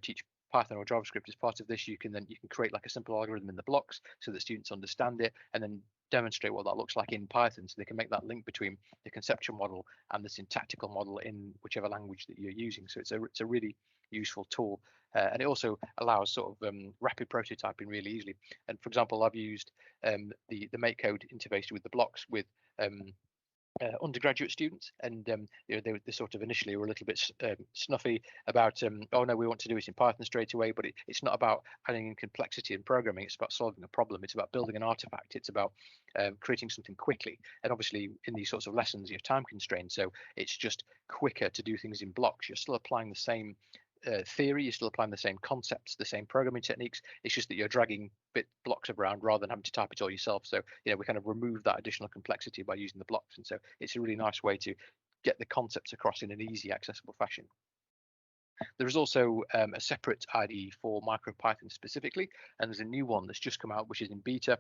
teach Python or JavaScript as part of this, you can create like a simple algorithm in the blocks so that students understand it, and then demonstrate what that looks like in Python, so they can make that link between the conceptual model and the syntactical model in whichever language that you're using. So it's a really useful tool, and it also allows sort of rapid prototyping really easily. And for example, I've used the MakeCode interface with the blocks with undergraduate students, and they sort of initially were a little bit snuffy about oh no, we want to do it in Python straight away, but it's not about adding in complexity in programming, it's about solving a problem, it's about building an artifact, it's about creating something quickly. And obviously in these sorts of lessons you have time constraints, so it's just quicker to do things in blocks. You're still applying the same theory, you're still applying the same concepts, the same programming techniques. It's just that you're dragging blocks around rather than having to type it all yourself. So we kind of remove that additional complexity by using the blocks, and so it's a really nice way to get the concepts across in an easy, accessible fashion. There is also a separate IDE for MicroPython specifically, and there's a new one that's just come out, which is in beta,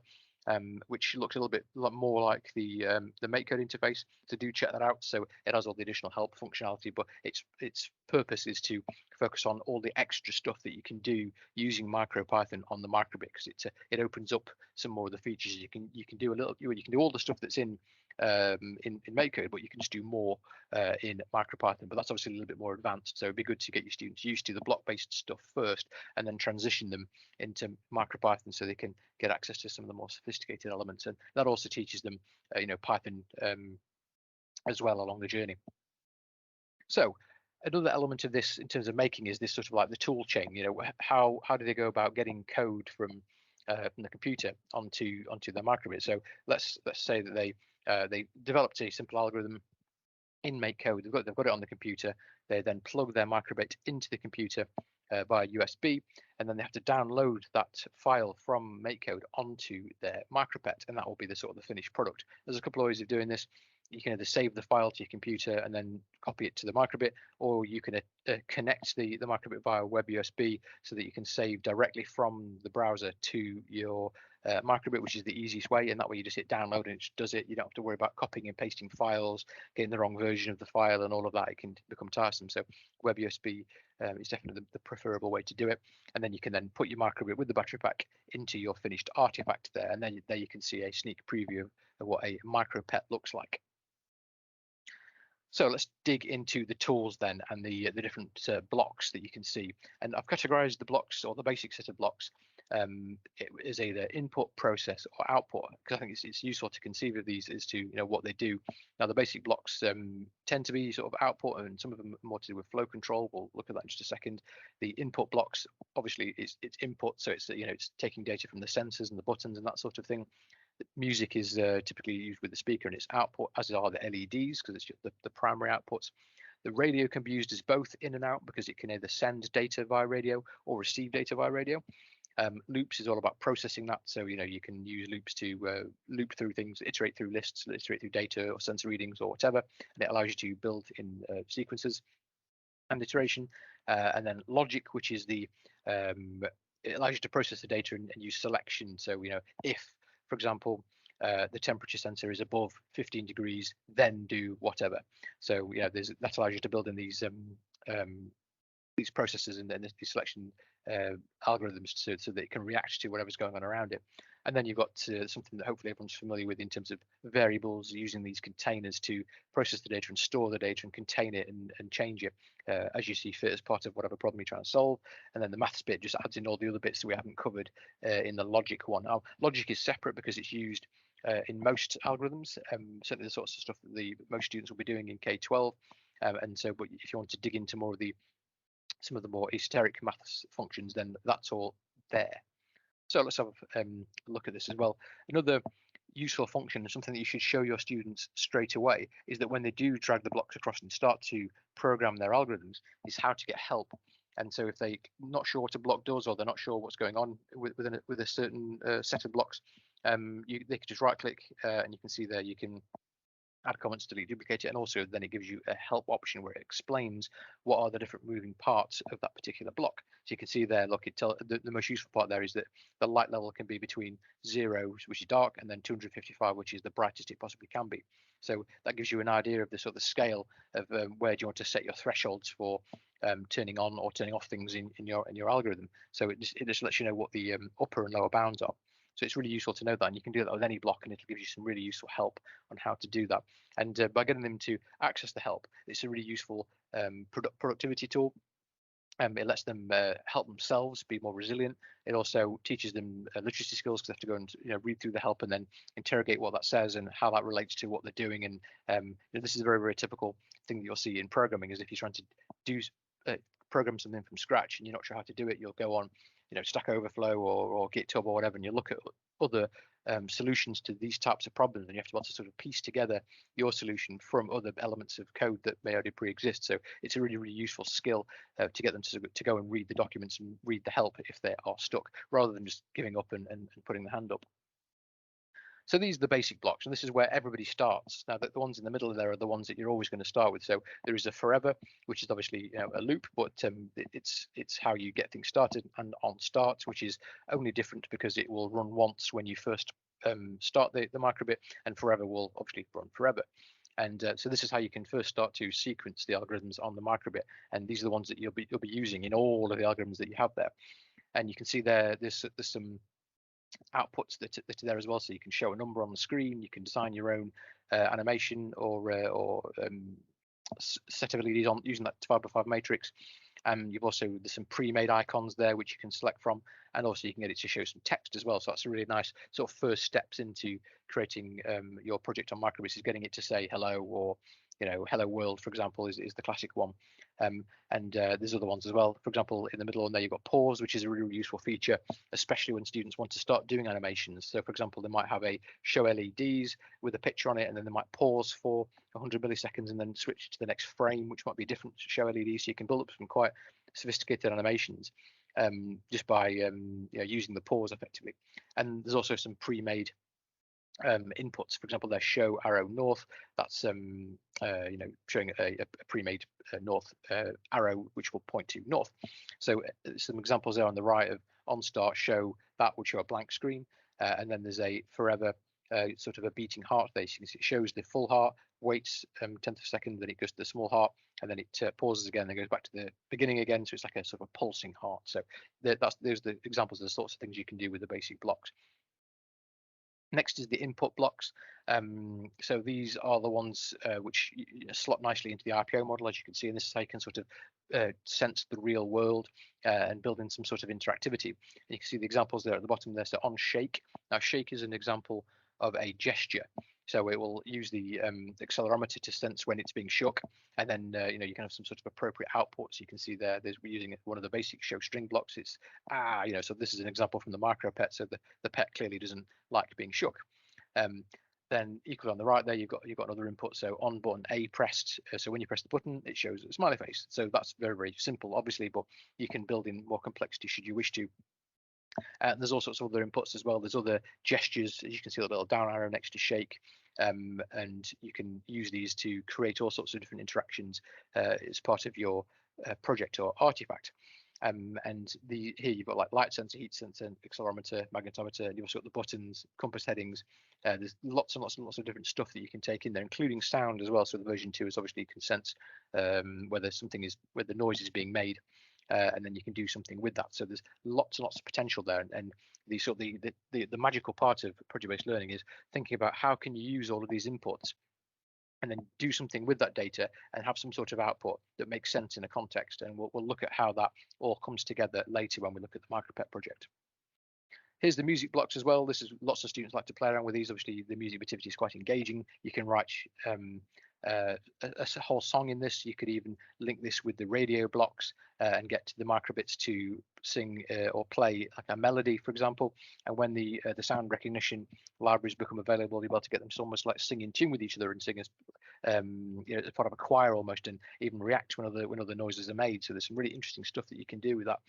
which looks a little bit more like the MakeCode interface. So do check that out. So it has all the additional help functionality, but its purpose is to focus on all the extra stuff that you can do using MicroPython on the microbit, because it opens up some more of the features. You can do all the stuff that's in MakeCode, but you can just do more in MicroPython. But that's obviously a little bit more advanced, so it'd be good to get your students used to the block-based stuff first, and then transition them into MicroPython so they can get access to some of the more sophisticated elements. And that also teaches them, Python as well along the journey. So another element of this in terms of making is this sort of like the tool chain. How do they go about getting code from the computer onto the microbit? So let's say that they developed a simple algorithm in MakeCode. They've got it on the computer. They then plug their microbit into the computer via USB, and then they have to download that file from MakeCode onto their micropet, and that will be the sort of the finished product. There's a couple of ways of doing this. You can either save the file to your computer and then copy it to the microbit, or you can connect the microbit via web USB so that you can save directly from the browser to your microbit, which is the easiest way. And that way you just hit download and it just does it. You don't have to worry about copying and pasting files, getting the wrong version of the file and all of that. It can become tiresome. So web USB is definitely the preferable way to do it. And then you can then put your microbit with the battery pack into your finished artifact there. And then there you can see a sneak preview of what a micropet looks like. So let's dig into the tools then, and the different blocks that you can see. And I've categorized the blocks, or the basic set of blocks, it is either input, process, or output, because I think it's useful to conceive of these as to what they do. Now the basic blocks tend to be sort of output, and some of them are more to do with flow control. We'll look at that in just a second. The input blocks, obviously, it's input, so it's it's taking data from the sensors and the buttons and that sort of thing. Music is typically used with the speaker, and its output, as are the LEDs, because it's just the primary outputs. The radio can be used as both in and out, because it can either send data via radio or receive data via radio. Loops is all about processing that, so you can use loops to loop through things, iterate through lists, iterate through data or sensor readings or whatever, and it allows you to build in sequences and iteration. And then logic, which is it allows you to process the data and use selection. So if, for example, the temperature sensor is above 15 degrees, then do whatever. So that allows you to build in these processes and then these selection algorithms so that it can react to whatever's going on around it. And then you've got something that hopefully everyone's familiar with in terms of variables, using these containers to process the data and store the data and contain it and change it as you see fit as part of whatever problem you're trying to solve. And then the maths bit just adds in all the other bits that we haven't covered in the logic one. Now, logic is separate because it's used in most algorithms, certainly the sorts of stuff that most students will be doing in K-12. And so, but if you want to dig into more of some of the more esoteric maths functions, then that's all there. So let's have a look at this as well. Another useful function, and something that you should show your students straight away, is that when they do drag the blocks across and start to program their algorithms, is how to get help. And so if they're not sure what a block does, or they're not sure what's going on with a certain set of blocks, they can just right click and you can see there you can add comments, delete, duplicate it, and also then it gives you a help option where it explains what are the different moving parts of that particular block. So you can see there, look, the most useful part there is that the light level can be between 0, which is dark, and then 255, which is the brightest it possibly can be. So that gives you an idea of the sort of scale of where do you want to set your thresholds for turning on or turning off things in your algorithm. So it just lets you know what the upper and lower bounds are. So it's really useful to know that, and you can do that with any block, and it'll give you some really useful help on how to do that. And by getting them to access the help, it's a really useful productivity tool. It lets them help themselves be more resilient. It also teaches them literacy skills, because they have to go and read through the help and then interrogate what that says and how that relates to what they're doing. And this is a very, very typical thing that you'll see in programming, is if you're trying to do program something from scratch and you're not sure how to do it, you'll go on Stack Overflow or GitHub or whatever, and you look at other solutions to these types of problems, and you have to be able to sort of piece together your solution from other elements of code that may already pre-exist. So it's a really, really useful skill to get them to go and read the documents and read the help if they are stuck, rather than just giving up and putting the hand up. So these are the basic blocks, and this is where everybody starts. Now, the ones in the middle there are the ones that you're always going to start with. So there is a forever, which is obviously a loop, but it's how you get things started, and on start, which is only different because it will run once when you first start the microbit, and forever will obviously run forever. And so this is how you can first start to sequence the algorithms on the microbit, and these are the ones that you'll be using in all of the algorithms that you have there. And you can see there's some outputs that are there as well, so you can show a number on the screen, you can design your own animation or set of LEDs on using that 5x5 matrix. You've also, there's some pre-made icons there which you can select from, and also you can get it to show some text as well. So that's a really nice sort of first steps into creating your project on microbits, is getting it to say hello, or hello world, for example, is the classic one. And there's other ones as well. For example, in the middle one there, you've got pause, which is a really useful feature, especially when students want to start doing animations. So for example, they might have a show LEDs with a picture on it, and then they might pause for 100 milliseconds and then switch to the next frame, which might be a different show LED. So you can build up some quite sophisticated animations just by using the pause effectively. And there's also some pre-made inputs. For example, their show arrow north, that's showing a pre-made north arrow which will point to north. So some examples there on the right of on start show that would show a blank screen, and then there's a forever sort of a beating heart there. So you can see it shows the full heart, waits 10th of a second, then it goes to the small heart, and then it pauses again, then goes back to the beginning again. So it's like a sort of a pulsing heart. So there's the examples of the sorts of things you can do with the basic blocks. Next is the input blocks. So these are the ones which slot nicely into the RPO model, as you can see, and this is how you can sort of sense the real world and build in some sort of interactivity. And you can see the examples there at the bottom there. So on shake, now shake is an example of a gesture. So it will use the accelerometer to sense when it's being shook, and then you can have some sort of appropriate output. So you can see there, we're using one of the basic show string blocks. It's so this is an example from the micro pet. So the pet clearly doesn't like being shook. Then equally on the right there, you've got another input. So on button A pressed. So when you press the button, it shows a smiley face. So that's very, very simple, obviously, but you can build in more complexity should you wish to. There's all sorts of other inputs as well. There's other gestures, as you can see, a little down arrow next to shake, and you can use these to create all sorts of different interactions as part of your project or artifact. And here you've got like light sensor, heat sensor, accelerometer, magnetometer, and you've also got the buttons, compass headings. There's lots and lots and lots of different stuff that you can take in there, including sound as well. So the version 2 is obviously can sense whether the noise is being made, and then you can do something with that. So there's lots and lots of potential there. And the magical part of project-based learning is thinking about how can you use all of these inputs and then do something with that data and have some sort of output that makes sense in a context. And we'll look at how that all comes together later when we look at the MicroPet project. Here's the music blocks as well. This is lots of students like to play around with these. Obviously, the music activity is quite engaging. You can write a whole song in this. You could even link this with the radio blocks and get the microbits to sing or play like a melody, for example. And when the sound recognition libraries become available, you'll be able to get them to almost like sing in tune with each other and sing as as part of a choir almost, and even react when other noises are made. So there's some really interesting stuff that you can do with that.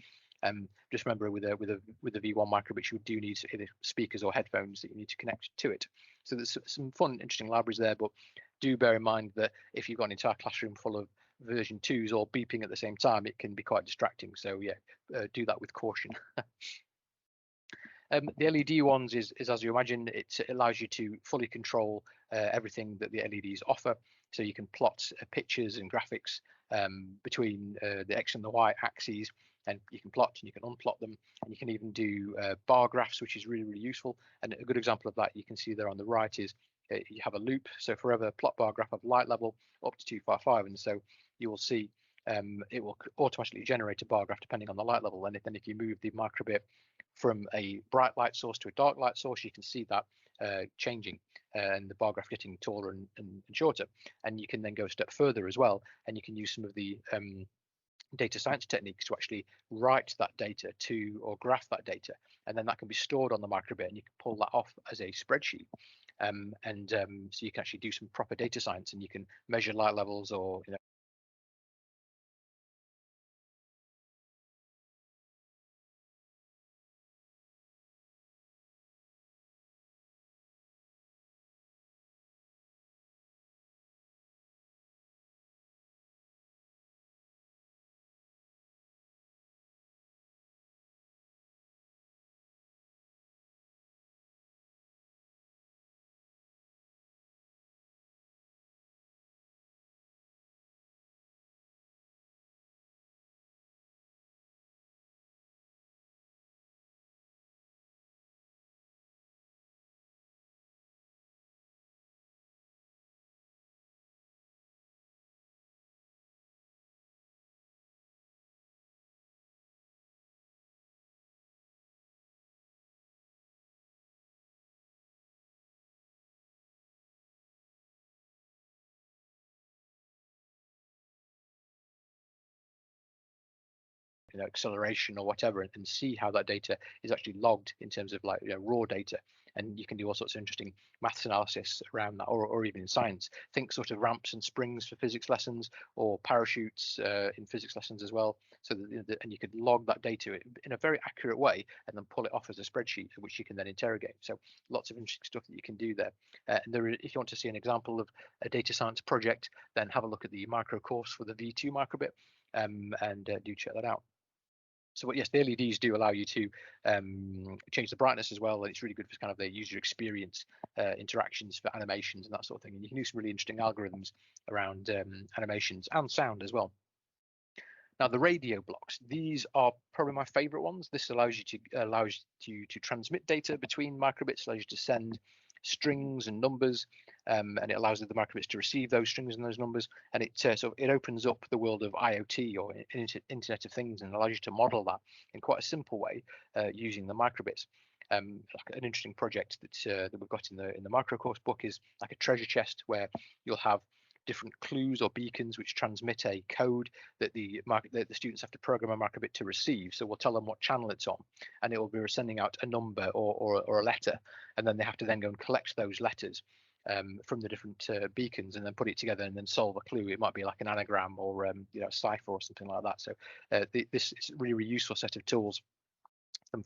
Just remember with a V1 microbit, you do need either speakers or headphones that you need to connect to it. So there's some fun, interesting libraries there, but do bear in mind that if you've got an entire classroom full of version 2s all beeping at the same time, it can be quite distracting. So yeah, do that with caution. The LED ones is as you imagine, it allows you to fully control everything that the LEDs offer. So you can plot pictures and graphics between the X and the Y axes, and you can plot and you can unplot them, and you can even do bar graphs, which is really, really useful. And a good example of that you can see there on the right is you have a loop. So forever plot bar graph of light level up to 255, and so you will see it will automatically generate a bar graph depending on the light level. And then if you move the microbit from a bright light source to a dark light source, you can see that changing and the bar graph getting taller and shorter. And you can then go a step further as well, and you can use some of the data science techniques to actually write that data to or graph that data, and then that can be stored on the microbit, and you can pull that off as a spreadsheet. So you can actually do some proper data science, and you can measure light levels or acceleration or whatever, and see how that data is actually logged in terms of like raw data. And you can do all sorts of interesting maths analysis around that, or even in science. Think sort of ramps and springs for physics lessons, or parachutes in physics lessons as well. So that, and you could log that data in a very accurate way, and then pull it off as a spreadsheet, which you can then interrogate. So lots of interesting stuff that you can do there. And if you want to see an example of a data science project, then have a look at the micro course for the V2 microbit, and do check that out. So yes, the LEDs do allow you to change the brightness as well, and it's really good for kind of the user experience interactions for animations and that sort of thing. And you can do some really interesting algorithms around animations and sound as well. Now the radio blocks, these are probably my favorite ones. This allows you to transmit data between microbits, allows you to send strings and numbers, and it allows the microbits to receive those strings and those numbers, and it opens up the world of IoT or Internet of Things, and allows you to model that in quite a simple way using the microbits. Like an interesting project that we've got in the micro course book is like a treasure chest, where you'll have different clues or beacons which transmit a code that the students have to program a microbit to receive. So we'll tell them what channel it's on, and it will be sending out a number or a letter, and then they have to then go and collect those letters from the different beacons, and then put it together and then solve a clue. It might be like an anagram or a cipher or something like that. So this is a really, really useful set of tools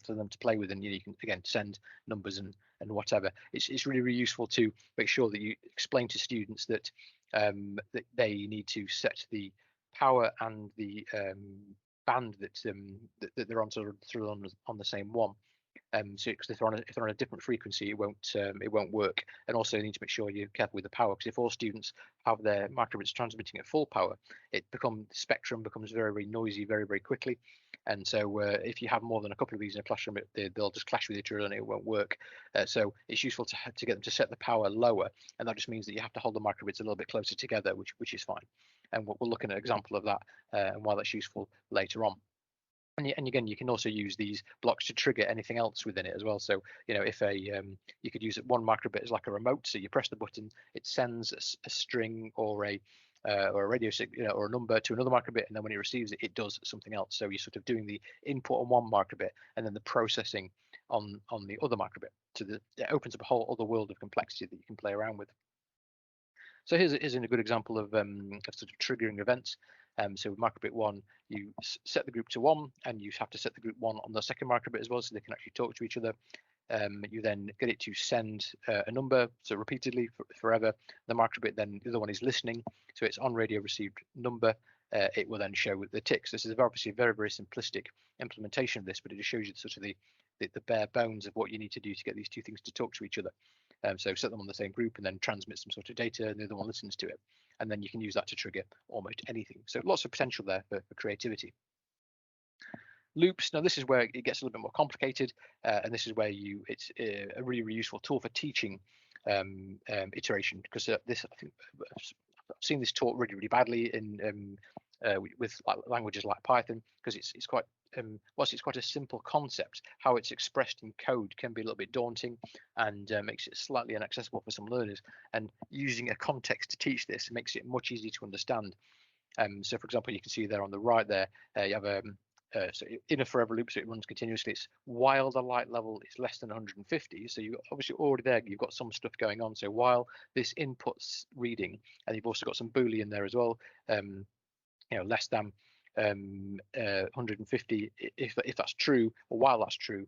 for them to play with, and you can again send numbers and whatever. It's really, really useful to make sure that you explain to students that that they need to set the power and the band that they're on, sort of on the same one. So because if they're on a different frequency, it won't work. And also, you need to make sure you're careful with the power, because if all students have their microbits transmitting at full power, the spectrum becomes very, very noisy very, very quickly. And so if you have more than a couple of these in a classroom, they'll just clash with each other and it won't work. So it's useful to get them to set the power lower, and that just means that you have to hold the microbits a little bit closer together, which is fine. And we'll look at an example of that and why that's useful later on. And again, you can also use these blocks to trigger anything else within it as well. So, if you could use one microbit as like a remote. So you press the button, it sends a string or a radio signal, or a number to another microbit, and then when it receives it, it does something else. So you're sort of doing the input on one microbit and then the processing on the other microbit. So it opens up a whole other world of complexity that you can play around with. So here's a good example of sort of triggering events. So with microbit 1, you set the group to 1, and you have to set the group 1 on the second microbit as well, so they can actually talk to each other. You then get it to send a number, so repeatedly forever. The microbit, then the other one is listening, so it's on radio received number. It will then show the ticks. This is obviously a very, very simplistic implementation of this, but it just shows you sort of the bare bones of what you need to do to get these two things to talk to each other. So set them on the same group and then transmit some sort of data, and the other one listens to it. And then you can use that to trigger almost anything. So lots of potential there for creativity. Loops. Now this is where it gets a little bit more complicated, and this is where it's a really, really useful tool for teaching iteration, because this, I think, I've seen this taught really, really badly in with languages like Python, because it's quite whilst it's quite a simple concept, how it's expressed in code can be a little bit daunting and makes it slightly inaccessible for some learners. And using a context to teach this makes it much easier to understand. So for example, you can see there on the right there, you have so in a forever loop, so it runs continuously. It's while the light level is less than 150. So you've obviously already there, you've got some stuff going on. So while this input's reading, and you've also got some Boolean there as well, less than 150, if that's true, or while that's true,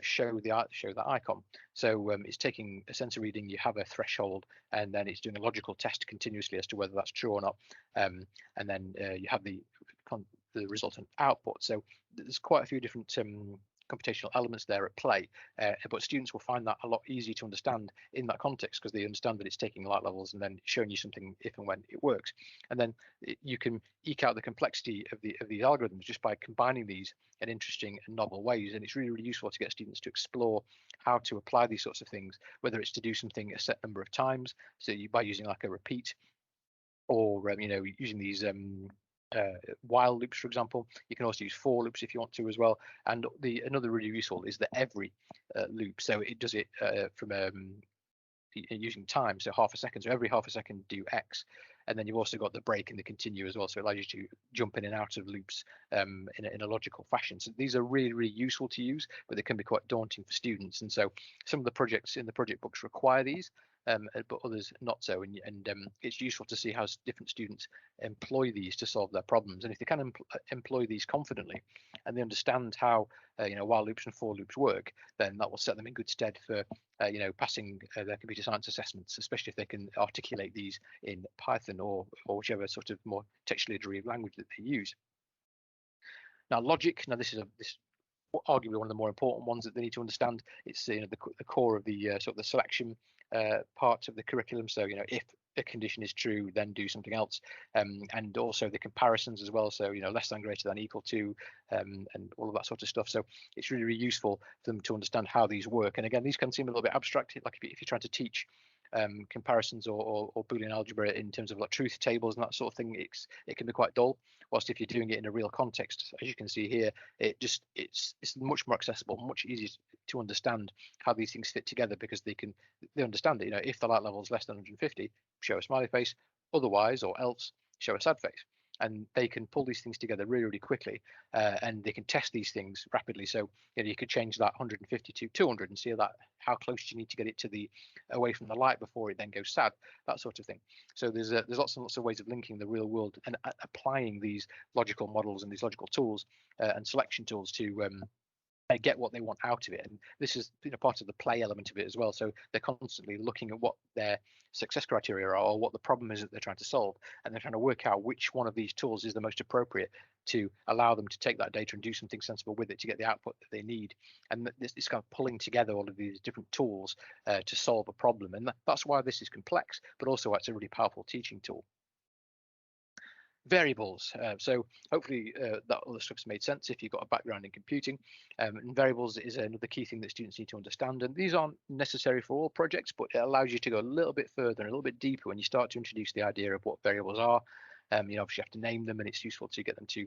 show that icon. So it's taking a sensor reading, you have a threshold, and then it's doing a logical test continuously as to whether that's true or not, and then you have the resultant output. So there's quite a few different computational elements there at play, but students will find that a lot easier to understand in that context, because they understand that it's taking light levels and then showing you something if and when it works. And then you can eke out the complexity of these algorithms just by combining these in interesting and novel ways. And it's really, really useful to get students to explore how to apply these sorts of things, whether it's to do something a set number of times, so by using like a repeat, or using these while loops, for example. You can also use for loops if you want to as well. And another really useful is the every loop. So it does it from using time, so half a second. So every half a second do X. And then you've also got the break and the continue as well. So it allows you to jump in and out of loops in a logical fashion. So these are really, really useful to use, but they can be quite daunting for students. And so some of the projects in the project books require these, but others not so. And it's useful to see how different students employ these to solve their problems. And if they can employ these confidently, and they understand how while loops and for loops work, then that will set them in good stead for passing their computer science assessments, especially if they can articulate these in Python or whichever sort of more textually derived language that they use. Now logic. Now this is arguably one of the more important ones that they need to understand. It's the core of the sort of the selection part of the curriculum. So if a condition is true, then do something else, and also the comparisons as well. So less than, greater than, equal to, and all of that sort of stuff. So it's really, really useful for them to understand how these work. And again, these can seem a little bit abstract, like if you're trying to teach comparisons or Boolean algebra in terms of like truth tables and that sort of thing, it can be quite dull. Whilst if you're doing it in a real context, as you can see here, it's much more accessible, much easier to understand how these things fit together, because they understand that if the light level is less than 150, show a smiley face, otherwise or else show a sad face. And they can pull these things together really, really quickly, and they can test these things rapidly. So you could change that 150 to 200 and see how close you need to get it to away from the light before it then goes sad, that sort of thing. So there's lots and lots of ways of linking the real world and applying these logical models and these logical tools and selection tools to get what they want out of it. And this is part of the play element of it as well. So they're constantly looking at what their success criteria are, or what the problem is that they're trying to solve, and they're trying to work out which one of these tools is the most appropriate to allow them to take that data and do something sensible with it to get the output that they need. And this kind of pulling together all of these different tools to solve a problem. And that's why this is complex, but also why it's a really powerful teaching tool. Variables. So hopefully that other stuff's made sense if you've got a background in computing. And variables is another key thing that students need to understand. And these aren't necessary for all projects, but it allows you to go a little bit further and a little bit deeper when you start to introduce the idea of what variables are. Obviously you have to name them, and it's useful to get them to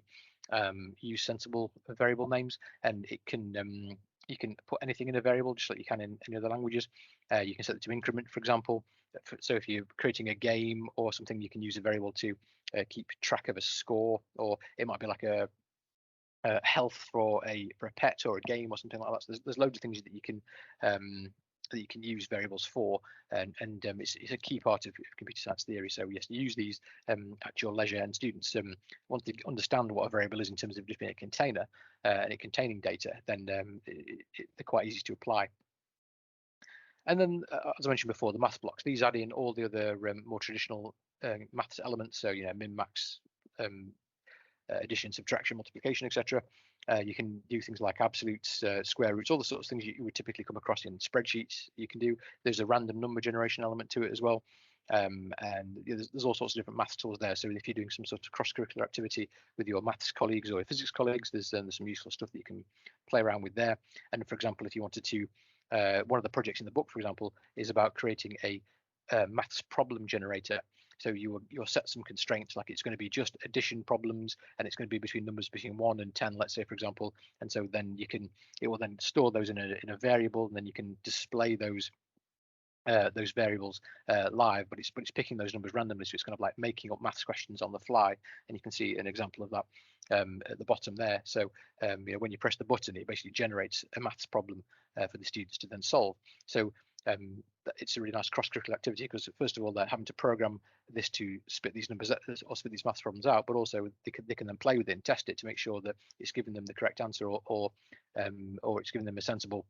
use sensible variable names. And it can you can put anything in a variable just like you can in any other languages. You can set it to increment, for example. So if you're creating a game or something, you can use a variable to keep track of a score, or it might be like a health for a pet or a game or something like that. So there's loads of things that you can use variables for, and it's a key part of computer science theory. So yes, use these at your leisure, and students once they understand what a variable is in terms of just being a container and it containing data, then they're quite easy to apply. And then, as I mentioned before, the math blocks, these add in all the other more traditional maths elements. So, min, max, addition, subtraction, multiplication, etc. You can do things like absolutes, square roots, all the sorts of things you would typically come across in spreadsheets. You can do. There's a random number generation element to it as well. And there's all sorts of different maths tools there. So if you're doing some sort of cross-curricular activity with your maths colleagues or your physics colleagues, there's some useful stuff that you can play around with there. And for example, if you wanted to, one of the projects in the book, for example, is about creating a maths problem generator. So you'll set some constraints, like it's going to be just addition problems, and it's going to be between numbers between 1 and 10, let's say, for example. And so then it will then store those in a variable, and then you can display those variables live, but it's picking those numbers randomly, so it's kind of like making up maths questions on the fly. And you can see an example of that at the bottom there. So when you press the button, it basically generates a maths problem for the students to then solve. So it's a really nice cross-curricular activity, because first of all, they're having to program this to spit these numbers or spit these maths problems out, but also they can then play with it and test it to make sure that it's giving them the correct answer, or it's giving them a sensible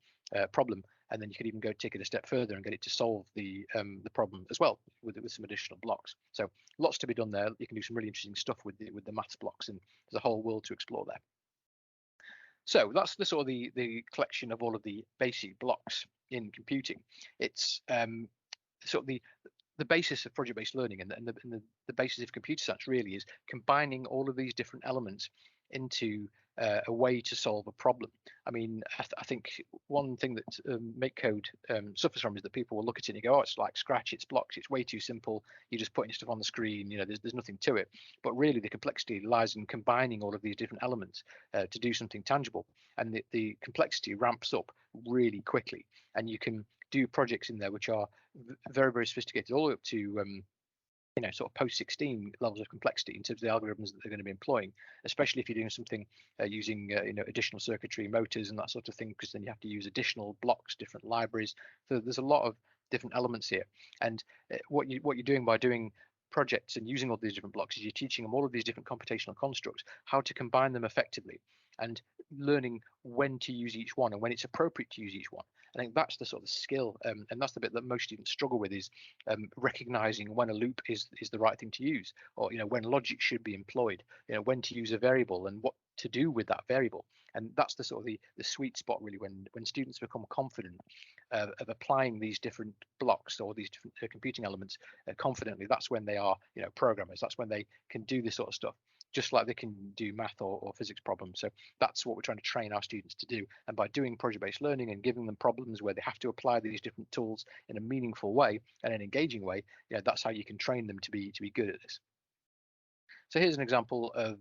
problem. And then you could even go take it a step further and get it to solve the problem as well with some additional blocks. So lots to be done there. You can do some really interesting stuff with the maths blocks, and there's a whole world to explore there. So that's the sort of the collection of all of the basic blocks in computing. It's sort of the basis of project-based learning, and the basis of computer science really is combining all of these different elements into a way to solve a problem. I mean, I think one thing that MakeCode suffers from is that people will look at it and go, oh, it's like Scratch, it's blocks, it's way too simple, you're just putting stuff on the screen, there's nothing to it. But really the complexity lies in combining all of these different elements to do something tangible. And the complexity ramps up really quickly, and you can do projects in there which are very, very sophisticated, all the way up to sort of post 16 levels of complexity in terms of the algorithms that they're going to be employing, especially if you're doing something using additional circuitry, motors, and that sort of thing, because then you have to use additional blocks, different libraries. So there's a lot of different elements here. And what you're doing by doing projects and using all these different blocks is you're teaching them all of these different computational constructs, how to combine them effectively, and learning when to use each one and when it's appropriate to use each one. I think that's the sort of skill, and that's the bit that most students struggle with, is recognizing when a loop is the right thing to use, or when logic should be employed, when to use a variable and what to do with that variable. And that's the sort of the sweet spot really, when students become confident of applying these different blocks or these different computing elements confidently. That's when they are programmers. That's when they can do this sort of stuff, just like they can do math or physics problems. So that's what we're trying to train our students to do. And by doing project-based learning and giving them problems where they have to apply these different tools in a meaningful way and an engaging way, that's how you can train them to be good at this. So here's an example of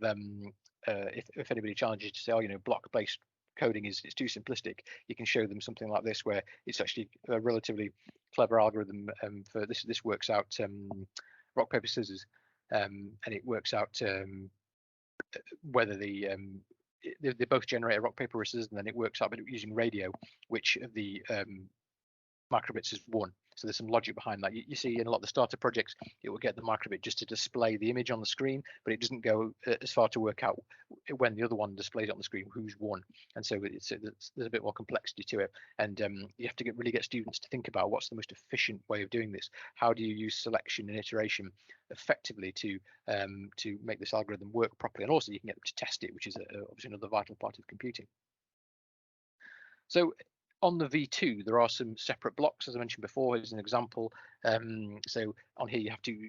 if anybody challenges you to say, block-based coding is too simplistic, you can show them something like this, where it's actually a relatively clever algorithm for this. This works out rock, paper, scissors, and it works out whether they both generate a rock, paper, or scissors, and then it works out using radio which of the microbits as one. So there's some logic behind that. You see in a lot of the starter projects, it will get the microbit just to display the image on the screen, but it doesn't go as far to work out when the other one displays it on the screen who's won. And so there's a bit more complexity to it. And you have to really get students to think about what's the most efficient way of doing this. How do you use selection and iteration effectively to make this algorithm work properly? And also you can get them to test it, which is obviously another vital part of computing. So on the V2, there are some separate blocks, as I mentioned before, as an example. So on here, you have to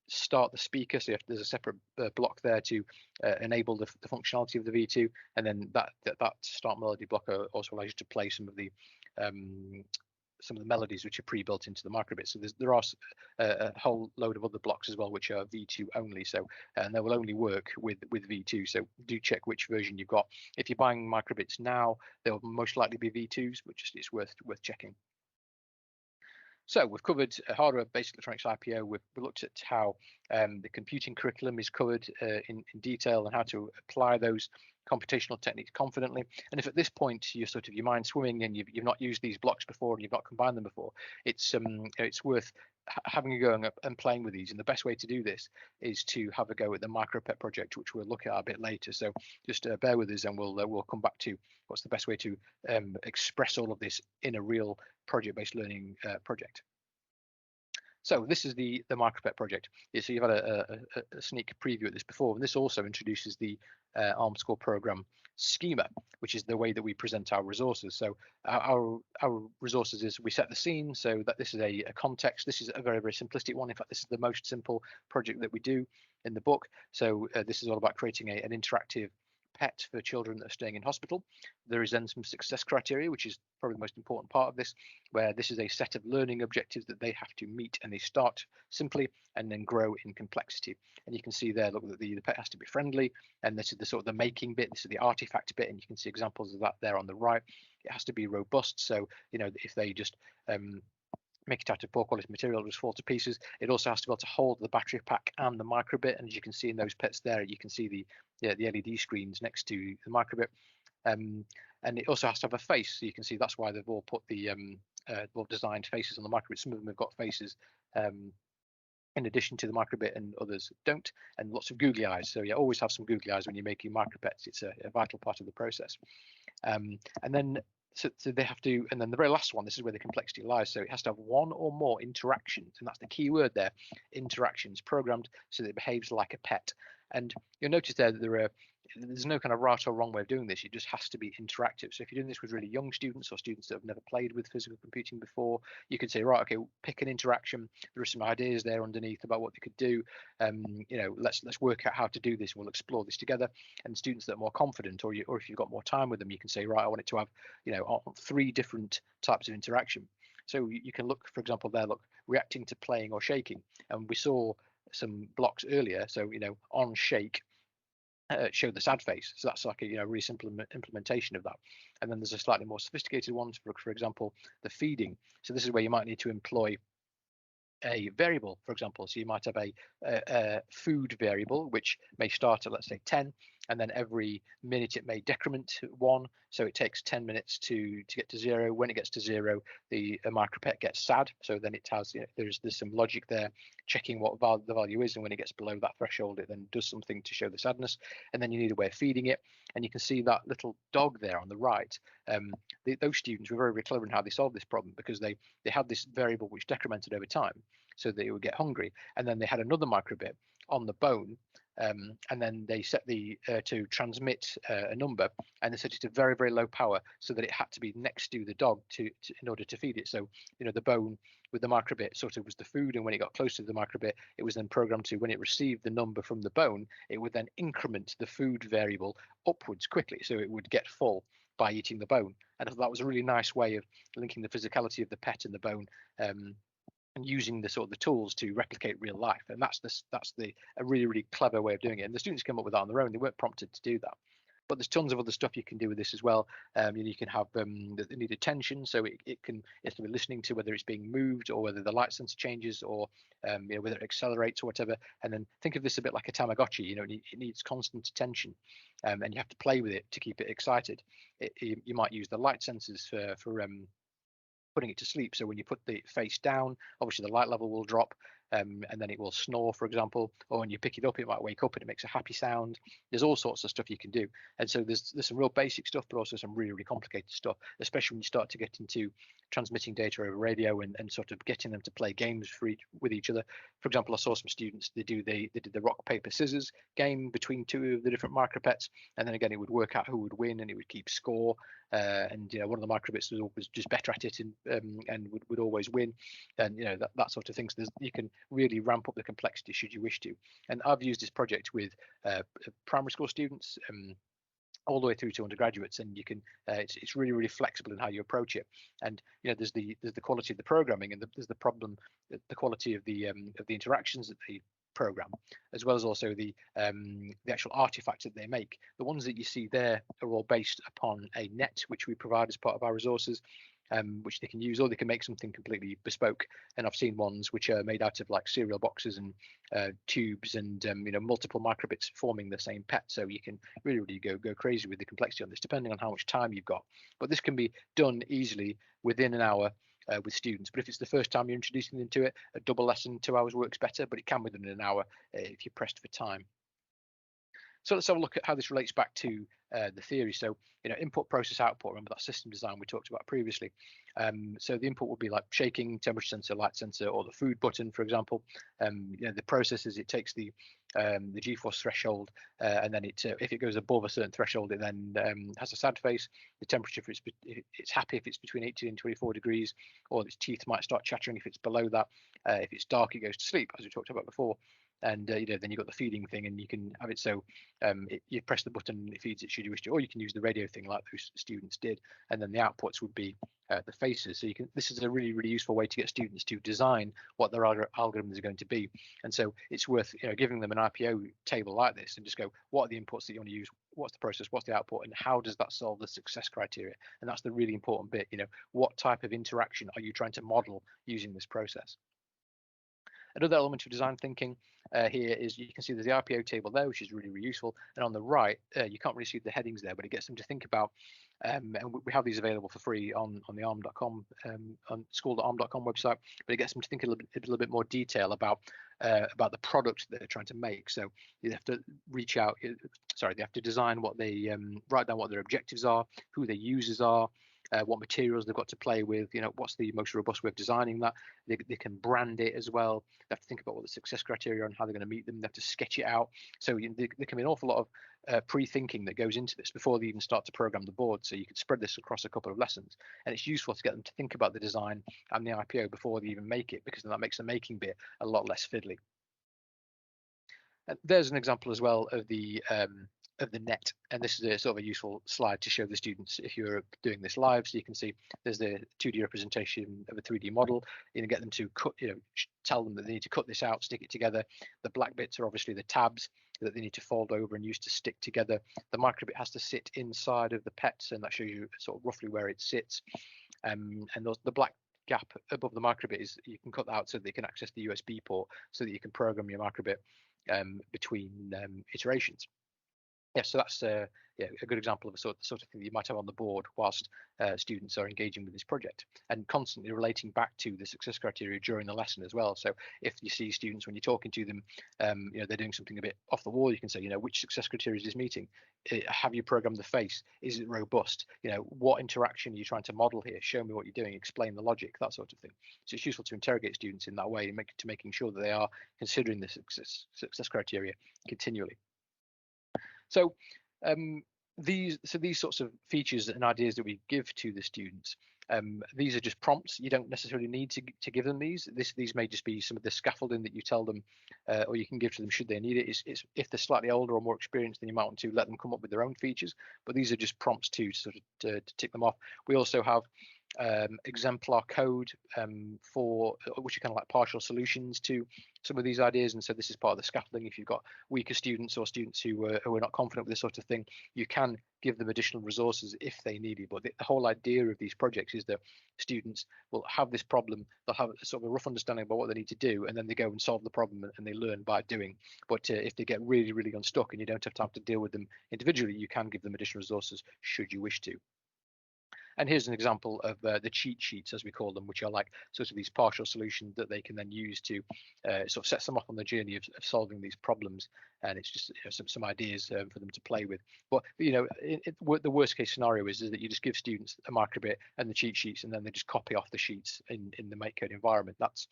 start the speaker. So there's a separate block there to enable the functionality of the V2. And then that start melody block also allows you to play some of the melodies which are pre-built into the microbit. So there are a whole load of other blocks as well, which are V2 only. So and they will only work with V2. So do check which version you've got. If you're buying microbits now, they'll most likely be V2s, but just it's worth checking. So we've covered hardware, basic electronics IPO. We've looked at how the computing curriculum is covered in detail and how to apply those computational techniques confidently. And if at this point you're sort of your mind swimming and you've not used these blocks before and you've not combined them before, it's worth having a go and playing with these. And the best way to do this is to have a go at the MicroPet project, which we'll look at a bit later. So just bear with us, and we'll come back to what's the best way to express all of this in a real project-based learning project. So this is the MicroPet project. Yeah, so you've had a sneak preview of this before, and this also introduces the ARM Score program schema, which is the way that we present our resources. So our resources is we set the scene, so that this is a context. This is a very, very simplistic one. In fact, this is the most simple project that we do in the book. So this is all about creating an interactive pet for children that are staying in hospital. There is then some success criteria, which is probably the most important part of this, where this is a set of learning objectives that they have to meet, and they start simply and then grow in complexity. And you can see there, look, that the pet has to be friendly, and this is the sort of the making bit, this is the artifact bit, and you can see examples of that there on the right. It has to be robust, so if they just make it out of poor quality material, just fall to pieces. It also has to be able to hold the battery pack and the microbit, and as you can see in those pets there, you can see the LED screens next to the microbit, and it also has to have a face. So you can see that's why they've all put the well designed faces on the microbit. Some of them have got faces in addition to the microbit, and others don't, and lots of googly eyes. So always have some googly eyes when you're making micropets. It's a vital part of the process. And then so they have to, and then the very last one, this is where the complexity lies. So it has to have one or more interactions, and that's the key word there, interactions, programmed so that it behaves like a pet. And you'll notice there that there's no kind of right or wrong way of doing this. It just has to be interactive. So if you're doing this with really young students or students that have never played with physical computing before, you could say, right, okay, pick an interaction. There are some ideas there underneath about what they could do. Let's work out how to do this. We'll explore this together. And students that are more confident, or if you've got more time with them, you can say, right, I want it to have, 3 different types of interaction. So you can look, for example, there, look, reacting to playing or shaking. And we saw some blocks earlier. So, on shake, show the sad face. So that's like a really simple implementation of that. And then there's a slightly more sophisticated one, for example, the feeding. So this is where you might need to employ a variable, for example. So you might have a food variable, which may start at, let's say, 10, and then every minute it may decrement 1. So it takes 10 minutes to get to 0. When it gets to 0, the micropet gets sad. So then it has, there's some logic there, checking what the value is, and when it gets below that threshold, it then does something to show the sadness. And then you need a way of feeding it. And you can see that little dog there on the right. Those students were very, very clever in how they solved this problem, because they had this variable which decremented over time, so that it would get hungry. And then they had another microbit on the bone, and then they set to transmit a number, and they set it to very, very low power, so that it had to be next to the dog in order to feed it. So the bone with the microbit sort of was the food, and when it got close to the microbit, it was then programmed to, when it received the number from the bone, it would then increment the food variable upwards quickly, so it would get full by eating the bone. And I thought that was a really nice way of linking the physicality of the pet and the bone, and using the sort of the tools to replicate real life. And that's a really, really clever way of doing it. And the students came up with that on their own. They weren't prompted to do that. But there's tons of other stuff you can do with this as well. You can have they need attention, so it can be listening to whether it's being moved, or whether the light sensor changes, or whether it accelerates or whatever. And then think of this a bit like a Tamagotchi. It needs constant attention, and you have to play with it to keep it excited. You might use the light sensors for putting it to sleep. So when you put the face down, obviously the light level will drop, and then it will snore, for example. Or when you pick it up, it might wake up and it makes a happy sound. There's all sorts of stuff you can do. And so there's some real basic stuff, but also some really, really complicated stuff, especially when you start to get into transmitting data over radio and sort of getting them to play games with each other. For example, I saw some students, they did the rock, paper, scissors game between two of the different micropets. And then again, it would work out who would win and it would keep score. And one of the micropets was just better at it and would always win. And that sort of thing. So you can really ramp up the complexity should you wish to. And I've used this project with primary school students all the way through to undergraduates, and you can it's really, really flexible in how you approach it. And there's the quality of the programming, and there's the problem, the quality of the interactions that they program, as well as also the actual artifacts that they make. The ones that you see there are all based upon a net which we provide as part of our resources, which they can use, or they can make something completely bespoke. And I've seen ones which are made out of like cereal boxes and tubes and multiple microbits forming the same pet. So you can really, really go crazy with the complexity on this, depending on how much time you've got. But this can be done easily within an hour with students. But if it's the first time you're introducing them to it, a double lesson, 2 hours works better, but it can be done in an hour if you're pressed for time. So let's have a look at how this relates back to the theory. So, input, process, output. Remember that system design we talked about previously. So the input would be like shaking, temperature sensor, light sensor, or the food button, for example. The process is it takes the G-force threshold, and then if it goes above a certain threshold, it then has a sad face. The temperature, if it's happy if it's between 18 and 24 degrees, or its teeth might start chattering if it's below that. If it's dark, it goes to sleep, as we talked about before. And then you've got the feeding thing, and you can have it so you press the button and it feeds it should you wish to, or you can use the radio thing like those students did. And then the outputs would be the faces. So this is a really, really useful way to get students to design what their algorithms are going to be. And so it's worth giving them an RPO table like this and just go, what are the inputs that you want to use? What's the process? What's the output? And how does that solve the success criteria? And that's the really important bit. What type of interaction are you trying to model using this process? Another element of design thinking here is you can see there's the RPO table there, which is really, really useful. And on the right, you can't really see the headings there, but it gets them to think about, and we have these available for free on the arm.com, on school.arm.com website, but it gets them to think a little bit more detail about the product that they're trying to make. So you have to they have to design what they, write down what their objectives are, who their users are, what materials they've got to play with, what's the most robust way of designing that. They can brand it as well. They have to think about what the success criteria are and how they're going to meet them. They have to sketch it out. So there can be an awful lot of pre-thinking that goes into this before they even start to program the board. So you could spread this across a couple of lessons, and it's useful to get them to think about the design and the IPO before they even make it, because then that makes the making bit a lot less fiddly. There's an example as well of the net, and this is a sort of a useful slide to show the students if you're doing this live. So you can see there's the 2D representation of a 3D model. Get them to cut, tell them that they need to cut this out, stick it together. The black bits are obviously the tabs that they need to fold over and use to stick together. The microbit has to sit inside of the pets, and that shows you sort of roughly where it sits. And the black gap above the microbit is, you can cut that out so that they can access the USB port, so that you can program your microbit between iterations. Yeah, so that's a good example of the sort of thing that you might have on the board whilst students are engaging with this project, and constantly relating back to the success criteria during the lesson as well. So if you see students, when you're talking to them, they're doing something a bit off the wall, you can say, which success criteria is this meeting? Have you programmed the face? Is it robust? What interaction are you trying to model here? Show me what you're doing, explain the logic, that sort of thing. So it's useful to interrogate students in that way and making sure that they are considering the success criteria continually. So these sorts of features and ideas that we give to the students, these are just prompts. You don't necessarily need to give them these. These may just be some of the scaffolding that you tell them, or you can give to them should they need it. It's if they're slightly older or more experienced, then you might want to let them come up with their own features. But these are just prompts to sort of to tick them off. We also have exemplar code for which are kind of like partial solutions to some of these ideas, and so this is part of the scaffolding. If you've got weaker students or students who are not confident with this sort of thing, you can give them additional resources if they need it. But the whole idea of these projects is that students will have this problem, they'll have sort of a rough understanding about what they need to do, and then they go and solve the problem and they learn by doing. But if they get really, really unstuck and you don't have time to deal with them individually, you can give them additional resources should you wish to. And here's an example of the cheat sheets, as we call them, which are like sort of these partial solutions that they can then use to sort of set them off on the journey of solving these problems. And it's just some ideas for them to play with. But the worst case scenario is that you just give students a microbit and the cheat sheets, and then they just copy off the sheets in the MakeCode environment. That's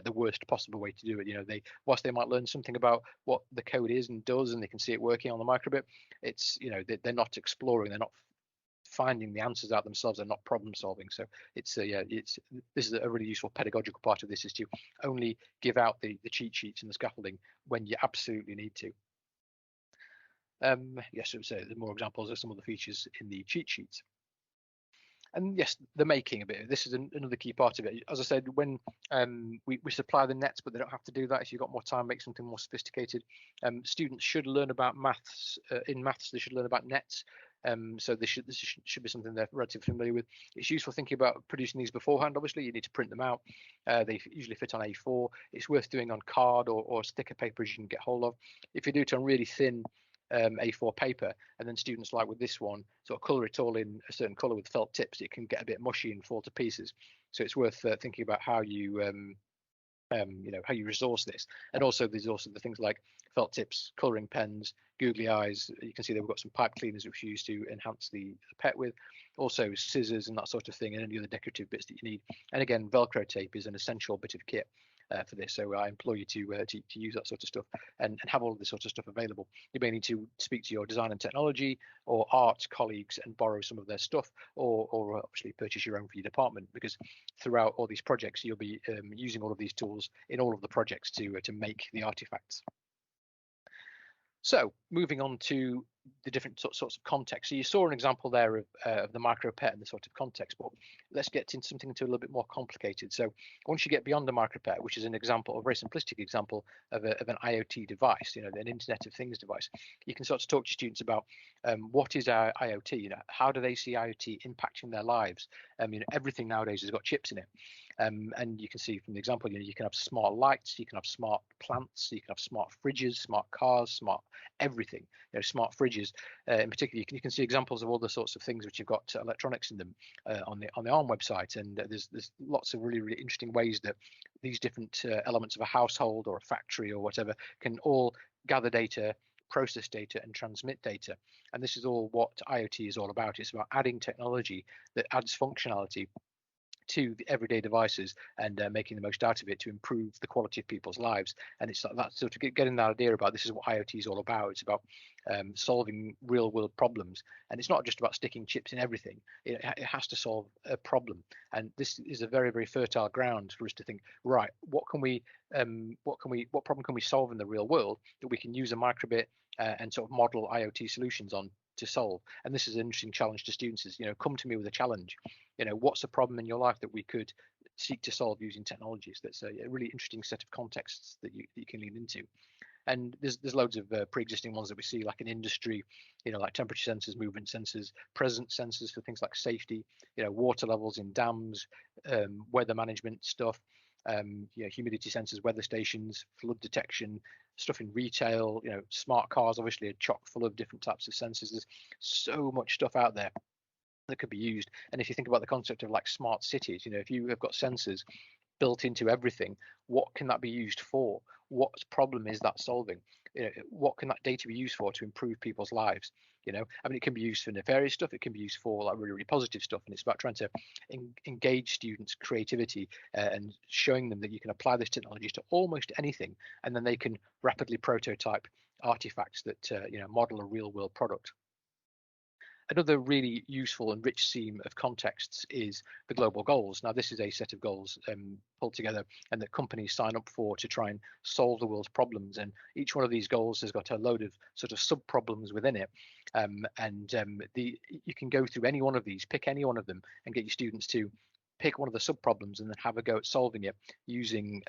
the worst possible way to do it. Whilst they might learn something about what the code is and does, and they can see it working on the microbit, it's they're not exploring, they're not finding the answers out themselves, they're not problem solving. So this is a really useful pedagogical part of this, is to only give out the cheat sheets and the scaffolding when you absolutely need to. Yes, so there's more examples of some of the features in the cheat sheets. And yes, the making of it. This is another key part of it. As I said, when we supply the nets, but they don't have to do that. If you've got more time, make something more sophisticated. Students should learn about maths. In maths, they should learn about nets. So this should be something they're relatively familiar with. It's useful thinking about producing these beforehand. Obviously, you need to print them out. They usually fit on A4. It's worth doing on card or sticker paper as you can get hold of. If you do it on really thin A4 paper, and then students, like with this one, sort of colour it all in a certain colour with felt tips, it can get a bit mushy and fall to pieces. So it's worth thinking about how you how you resource this. And also there's also the things like felt tips, colouring pens, googly eyes. You can see that we've got some pipe cleaners which we use to enhance the pet with, also scissors and that sort of thing, and any other decorative bits that you need. And again, Velcro tape is an essential bit of kit for this, so I implore you to use that sort of stuff and have all of this sort of stuff available. You may need to speak to your design and technology or art colleagues and borrow some of their stuff, or obviously purchase your own for your department, because throughout all these projects you'll be using all of these tools in all of the projects to make the artifacts. So moving on to the different sorts of context. So you saw an example there of the micro pet and the sort of context, but let's get into something a little bit more complicated. So once you get beyond the micro pet, which is an example, a very simplistic example of an IoT device, an Internet of Things device, you can sort of talk to students about what is our IoT, how do they see IoT impacting their lives? Everything nowadays has got chips in it. And you can see from the example, you can have smart lights, you can have smart plants, you can have smart fridges, smart cars, smart everything, smart fridges. In particular, you can see examples of all the sorts of things which you've got electronics in them on the ARM website, and there's lots of really interesting ways that these different elements of a household or a factory or whatever can all gather data, process data, and transmit data. And this is all what IoT is all about. It's about adding technology that adds functionality to the everyday devices and making the most out of it to improve the quality of people's lives. And it's like that sort of getting that idea about this is what IoT is all about. It's about solving real world problems, and it's not just about sticking chips in everything. It has to solve a problem, and this is a very, very fertile ground for us to think, right, what problem can we solve in the real world that we can use a microbit and sort of model IoT solutions on to solve. And this is an interesting challenge to students, is come to me with a challenge. What's a problem in your life that we could seek to solve using technologies? That's a really interesting set of contexts that you can lean into. And there's loads of pre-existing ones that we see, like in industry, like temperature sensors, movement sensors, presence sensors for things like safety, water levels in dams, weather management stuff, humidity sensors, weather stations, flood detection, stuff in retail, smart cars obviously are chock full of different types of sensors. There's so much stuff out there that could be used. And if you think about the concept of like smart cities, if you have got sensors built into everything, what can that be used for? What problem is that solving? What can that data be used for to improve people's lives? It can be used for nefarious stuff. It can be used for like really, really positive stuff. And it's about trying to engage students' creativity and showing them that you can apply this technology to almost anything, and then they can rapidly prototype artifacts that model a real world product. Another really useful and rich seam of contexts is the global goals. Now, this is a set of goals pulled together and that companies sign up for to try and solve the world's problems. And each one of these goals has got a load of sort of sub-problems within it. You can go through any one of these, pick any one of them, and get your students to pick one of the sub-problems and then have a go at solving it using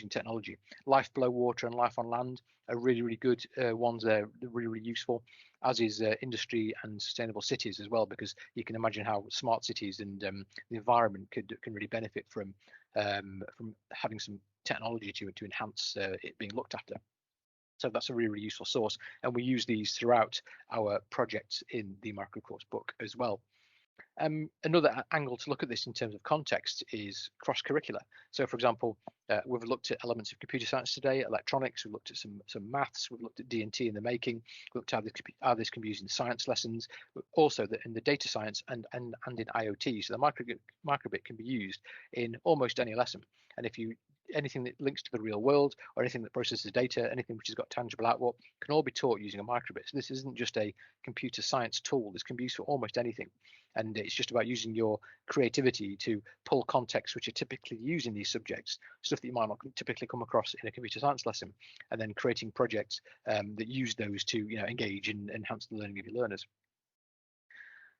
technology. Life below water and life on land are really, really good ones. They're really, really useful, as is industry and sustainable cities as well, because you can imagine how smart cities and the environment can really benefit from having some technology to enhance it being looked after. So that's a really, really useful source, and we use these throughout our projects in the microcourse book as well. Another angle to look at this in terms of context is cross-curricular. So, for example, we've looked at elements of computer science today, electronics. We've looked at some maths. We've looked at D&T in the making. We've looked at how this can be used in science lessons, but also in the data science and in IoT. So the microbit can be used in almost any lesson. And if you anything that links to the real world or anything that processes data, anything which has got tangible output, can all be taught using a microbit. So this isn't just a computer science tool. This can be used for almost anything. And it's just about using your creativity to pull contexts which are typically used in these subjects, stuff that you might not typically come across in a computer science lesson, and then creating projects that use those to engage and enhance the learning of your learners.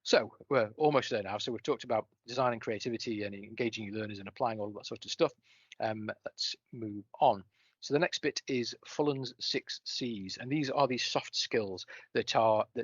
So we're almost there now. So we've talked about designing creativity and engaging your learners and applying all of that sort of stuff. Let's move on. So the next bit is Fullen's 6 C's, and these are these soft skills that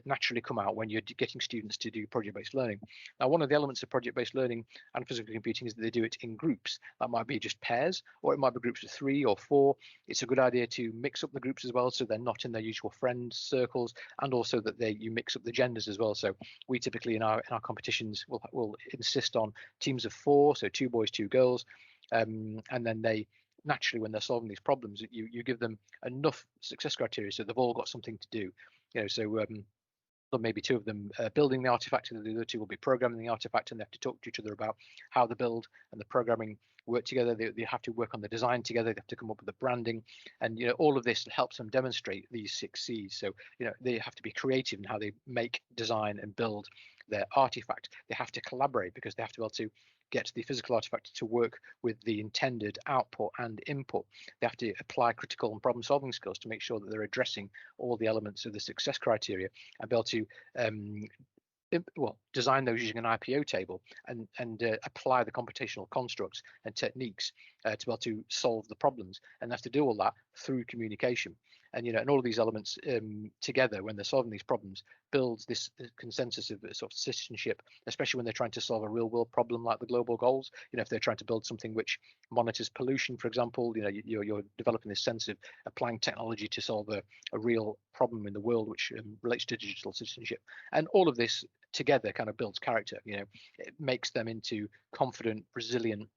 naturally come out when you're getting students to do project-based learning. Now, one of the elements of project-based learning and physical computing is that they do it in groups. That might be just pairs, or it might be groups of 3 or 4. It's a good idea to mix up the groups as well, so they're not in their usual friend circles, and also that you mix up the genders as well. So we typically in our competitions will insist on teams of 4, so 2 boys, 2 girls, and then they naturally, when they're solving these problems, you give them enough success criteria so they've all got something to do. So maybe 2 of them building the artifact, and the other 2 will be programming the artifact, and they have to talk to each other about how the build and the programming work together. They have to work on the design together. They have to come up with the branding, and all of this helps them demonstrate these 6 C's. So they have to be creative in how they make, design, and build their artifact. They have to collaborate because they have to be able to get the physical artifact to work with the intended output and input. They have to apply critical and problem solving skills to make sure that they're addressing all the elements of the success criteria and be able to design those using an IPO table and apply the computational constructs and techniques to be able to solve the problems, and they have to do all that through communication. And and all of these elements together, when they're solving these problems, builds this consensus of sort of citizenship, especially when they're trying to solve a real world problem like the global goals. If they're trying to build something which monitors pollution, for example, you're developing this sense of applying technology to solve a real problem in the world which relates to digital citizenship. And all of this together kind of builds character. It makes them into confident, resilient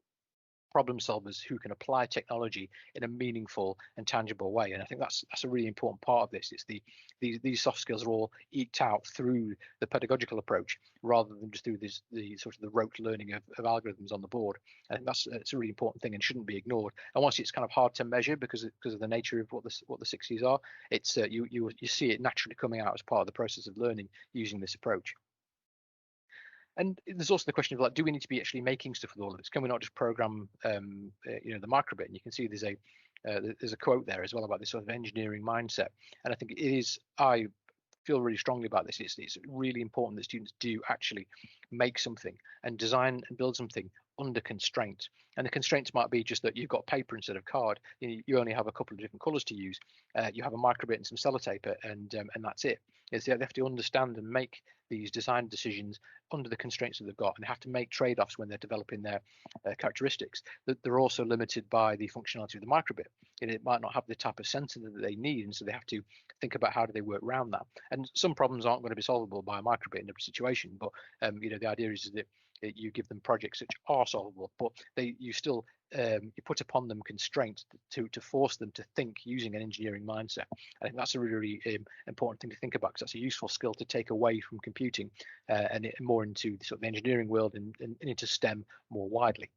problem solvers who can apply technology in a meaningful and tangible way. And I think that's a really important part of this. It's these soft skills are all eked out through the pedagogical approach rather than just through the sort of the rote learning of algorithms on the board. I think it's a really important thing and shouldn't be ignored. And once it's kind of hard to measure because of the nature of what the 6 C's are, it's you see it naturally coming out as part of the process of learning using this approach. And there's also the question of do we need to be actually making stuff with all of this? Can we not just program, the microbit? And you can see there's a quote there as well about this sort of engineering mindset. And I think I feel really strongly about this. It's really important that students do actually make something and design and build something under constraint. And the constraints might be just that you've got paper instead of card. You only have a couple of different colors to use. You have a microbit and some sellotape, and that's it. They have to understand and make these design decisions under the constraints that they've got, and they have to make trade-offs when they're developing their characteristics. That they're also limited by the functionality of the microbit. It might not have the type of sensor that they need, and so they have to think about how do they work around that. And some problems aren't going to be solvable by a microbit in every situation, but the idea is that you give them projects which are solvable, but you still you put upon them constraints to force them to think using an engineering mindset. I think that's a really, really important thing to think about, because that's a useful skill to take away from computing and more into the sort of the engineering world and into STEM more widely.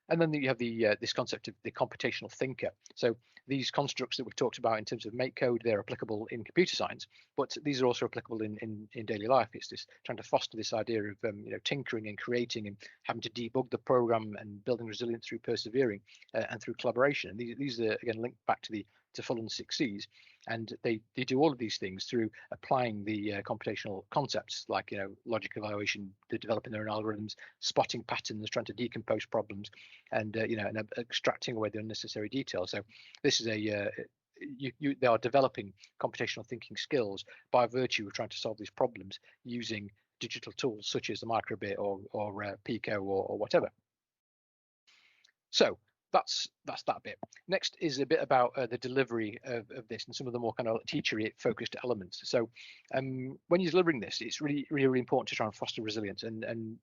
And then you have this concept of the computational thinker. So these constructs that we've talked about in terms of make code, they're applicable in computer science, but these are also applicable in daily life. It's this trying to foster this idea of tinkering and creating and having to debug the program and building resilience through persevering and through collaboration. And these are again linked back to Fullen's 6 C's, and they do all of these things through applying the computational concepts like logic evaluation, developing their own algorithms, spotting patterns, trying to decompose problems, and and extracting away the unnecessary details. So this is they are developing computational thinking skills by virtue of trying to solve these problems using digital tools such as the microbit or Pico or whatever. So that's that bit. Next is a bit about the delivery of this and some of the more kind of teachery focused elements. So when you're delivering this, it's really important to try and foster resilience, and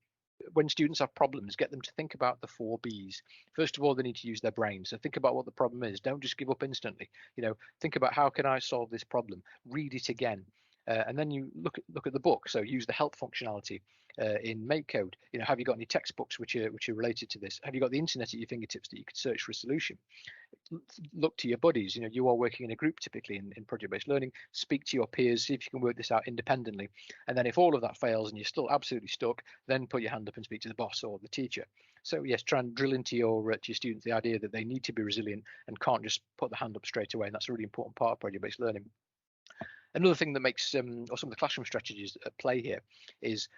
when students have problems, get them to think about the 4 Bs. First of all, they need to use their brain. So think about what the problem is. Don't just give up instantly. Think about, how can I solve this problem? Read it again. And then you look at the book. So use the help functionality in MakeCode. Have you got any textbooks which are related to this? Have you got the internet at your fingertips that you could search for a solution? Look to your buddies. You are working in a group typically in project-based learning. Speak to your peers, see if you can work this out independently. And then if all of that fails and you're still absolutely stuck, then put your hand up and speak to the boss or the teacher. So yes, try and drill into your students the idea that they need to be resilient and can't just put the hand up straight away. And that's a really important part of project-based learning. Another thing that makes, or some of the classroom strategies at play here, is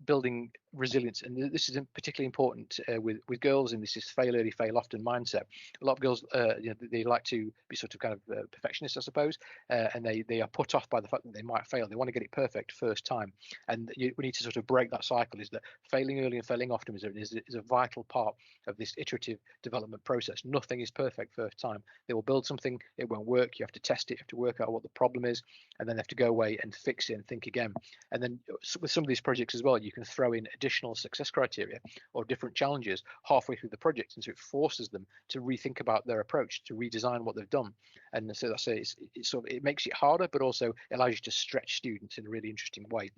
building resilience, and this is particularly important with girls in this is fail early, fail often mindset. A lot of girls, they like to be sort of kind of perfectionists, I suppose, and they are put off by the fact that they might fail. They want to get it perfect first time, and we need to sort of break that cycle. Is that failing early and failing often is a vital part of this iterative development process. Nothing is perfect first time. They will build something, it won't work. You have to test it. You have to work out what the problem is, and then they have to go away and fix it and think again. And then with some of these projects as well, you can throw in additional success criteria or different challenges halfway through the project, and so it forces them to rethink about their approach, to redesign what they've done. And so that's it makes it harder, but also allows you to stretch students in a really interesting way.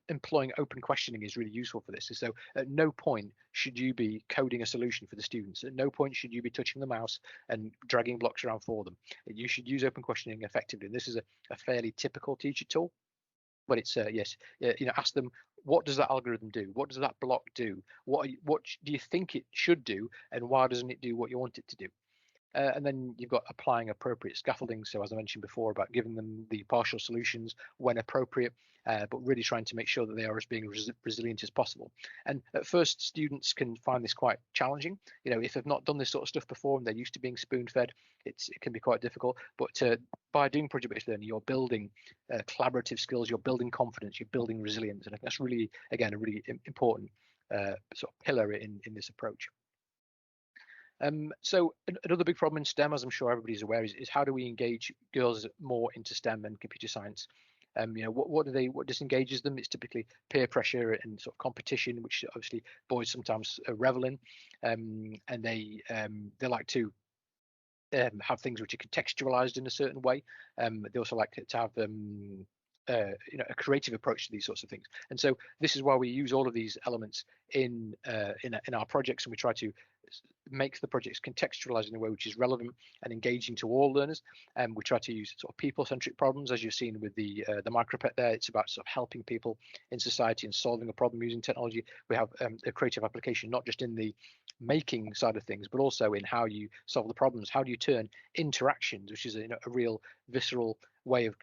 Employing open questioning is really useful for this. So at no point should you be coding a solution for the students. At no point should you be touching the mouse and dragging blocks around for them. You should use open questioning effectively. And this is a fairly typical teacher tool, but it's ask them, what does that algorithm do? What does that block do? What do you think it should do, and why doesn't it do what you want it to do? And then you've got applying appropriate scaffolding. So as I mentioned before, about giving them the partial solutions when appropriate, but really trying to make sure that they are as being resilient as possible. And at first, students can find this quite challenging. If they've not done this sort of stuff before and they're used to being spoon-fed, it can be quite difficult. But by doing project-based learning, you're building collaborative skills, you're building confidence, you're building resilience. And I think that's really, again, a really important sort of pillar in this approach. So another big problem in STEM, as I'm sure everybody's aware, is how do we engage girls more into STEM and computer science? What disengages them? It's typically peer pressure and sort of competition, which obviously boys sometimes revel in, and they like to have things which are contextualized in a certain way. They also like to have a creative approach to these sorts of things. And so this is why we use all of these elements in our projects, and we try to make the projects contextualized in a way which is relevant and engaging to all learners. And we try to use sort of people-centric problems, as you've seen with the micropet there. It's about sort of helping people in society and solving a problem using technology. We have a creative application, not just in the making side of things, but also in how you solve the problems. How do you turn interactions, which is a real visceral way of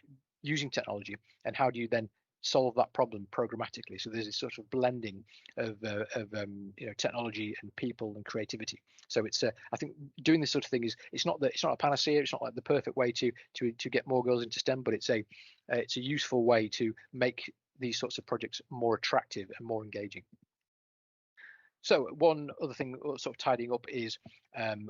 using technology, and how do you then solve that problem programmatically? So there's this sort of blending of technology and people and creativity. So it's I think doing this sort of thing it's not a panacea. It's not like the perfect way to get more girls into STEM, but it's a useful way to make these sorts of projects more attractive and more engaging. So one other thing sort of tidying up is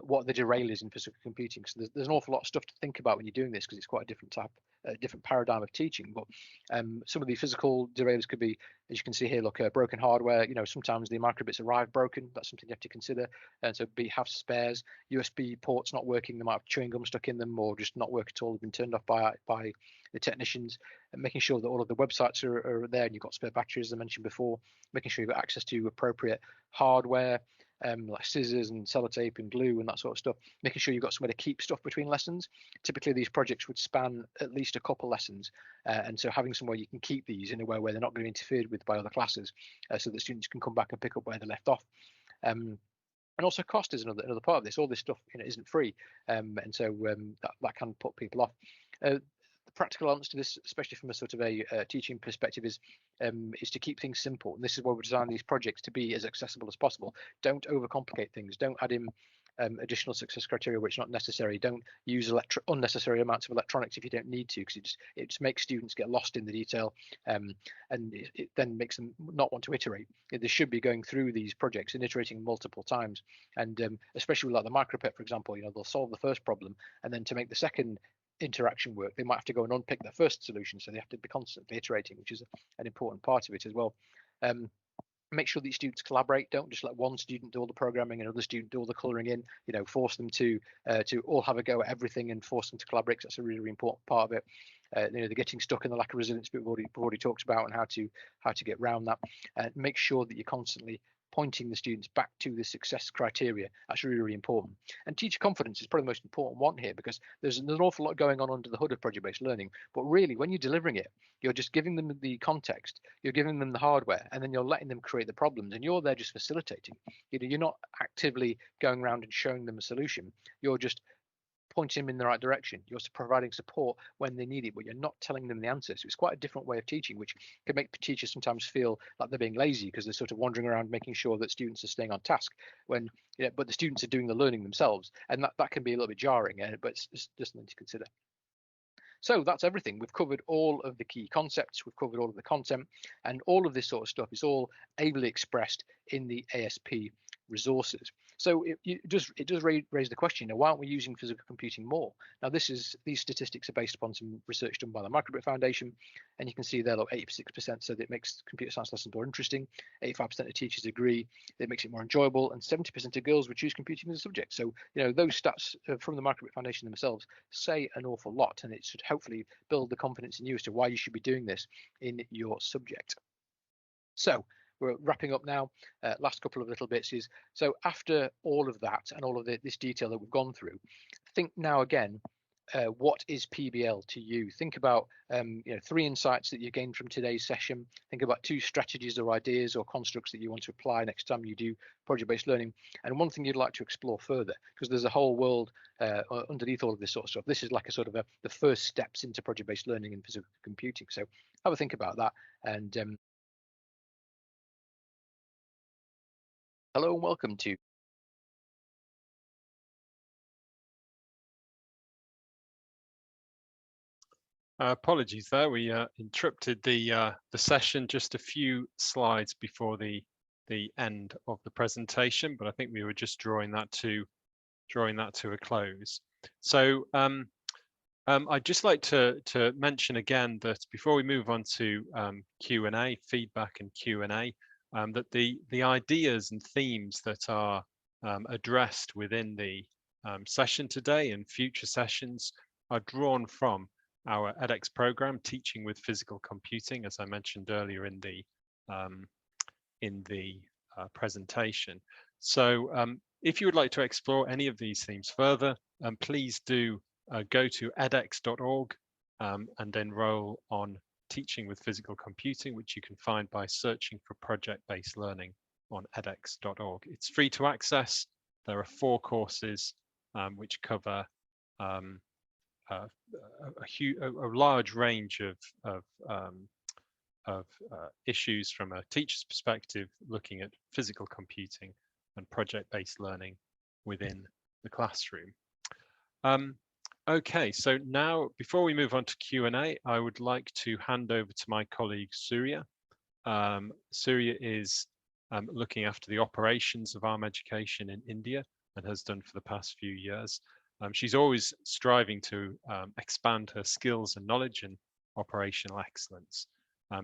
what the derailers in physical computing. So there's an awful lot of stuff to think about when you're doing this, because it's quite a different paradigm of teaching. But some of the physical derailers could be, as you can see here, look, broken hardware. Sometimes the microbits arrive broken. That's something you have to consider. And so have spares. USB ports not working. They might have chewing gum stuck in them, or just not work at all. They've been turned off by the technicians. And making sure that all of the websites are there, and you've got spare batteries, as I mentioned before. Making sure you've got access to appropriate hardware, like scissors and sellotape and glue and that sort of stuff. Making sure you've got somewhere to keep stuff between lessons. Typically these projects would span at least a couple lessons, and so having somewhere you can keep these in a way where they're not going to be interfered with by other classes, so that students can come back and pick up where they left off. And also cost is another part of this. All this stuff isn't free, and so that can put people off. The practical answer to this, especially from a sort of a teaching perspective, is to keep things simple. And this is why we design these projects to be as accessible as possible. Don't overcomplicate things. Don't add in additional success criteria which not necessary. Don't use unnecessary amounts of electronics if you don't need to, because it just makes students get lost in the detail, and it then makes them not want to iterate. They should be going through these projects and iterating multiple times, and especially with like the micropet, for example, they'll solve the first problem, and then to make the second interaction work, they might have to go and unpick their first solution, so they have to be constantly iterating, which is an important part of it as well. Make sure that students collaborate. Don't just let one student do all the programming and another student do all the colouring in. Force them to all have a go at everything and force them to collaborate. That's a really, really important part of it. They're getting stuck in the lack of resilience bit we've already talked about, and how to get around that. Make sure that you're constantly pointing the students back to the success criteria. That's really, really important. And teacher confidence is probably the most important one here, because there's an awful lot going on under the hood of project-based learning. But really, when you're delivering it, you're just giving them the context, you're giving them the hardware, and then you're letting them create the problems, and you're there just facilitating. You're not actively going around and showing them a solution. You're just pointing them in the right direction. You're providing support when they need it, but you're not telling them the answers. So it's quite a different way of teaching, which can make teachers sometimes feel like they're being lazy, because they're sort of wandering around making sure that students are staying on task, when but the students are doing the learning themselves, and that can be a little bit jarring, but it's just something to consider. So that's everything. We've covered all of the key concepts, we've covered all of the content, and all of this sort of stuff is all ably expressed in the ASP resources. So it does raise the question, why aren't we using physical computing more? Now these statistics are based upon some research done by the Microbit Foundation, and you can see there, look, 86% said it makes computer science lessons more interesting, 85% of teachers agree it makes it more enjoyable, and 70% of girls would choose computing as a subject. So those stats from the Microbit Foundation themselves say an awful lot, and it should hopefully build the confidence in you as to why you should be doing this in your subject. So we're wrapping up now. Last couple of little bits is, so after all of that and all of this detail that we've gone through, think now again, what is PBL to you? Think about 3 insights that you gained from today's session. Think about 2 strategies or ideas or constructs that you want to apply next time you do project-based learning, and one thing you'd like to explore further, because there's a whole world underneath all of this sort of stuff. This is like a sort of the first steps into project-based learning and physical computing. So have a think about that. And hello and welcome to apologies there, we interrupted the session just a few slides before the end of the presentation, but I think we were just drawing that to a close. So I'd just like to mention again that before we move on to Q&A, feedback and Q&A, that the ideas and themes that are addressed within the session today and future sessions are drawn from our edX program, Teaching with Physical Computing, as I mentioned earlier in the presentation. So if you would like to explore any of these themes further, please do go to edX.org and enroll on Teaching with Physical Computing, which you can find by searching for project-based learning on edX.org. It's free to access. There are 4 courses which cover a large range of issues from a teacher's perspective, looking at physical computing and project-based learning within the classroom. Okay, so now before we move on to Q&A, I would like to hand over to my colleague Surya. Surya is looking after the operations of ARM Education in India and has done for the past few years. She's always striving to expand her skills and knowledge and operational excellence.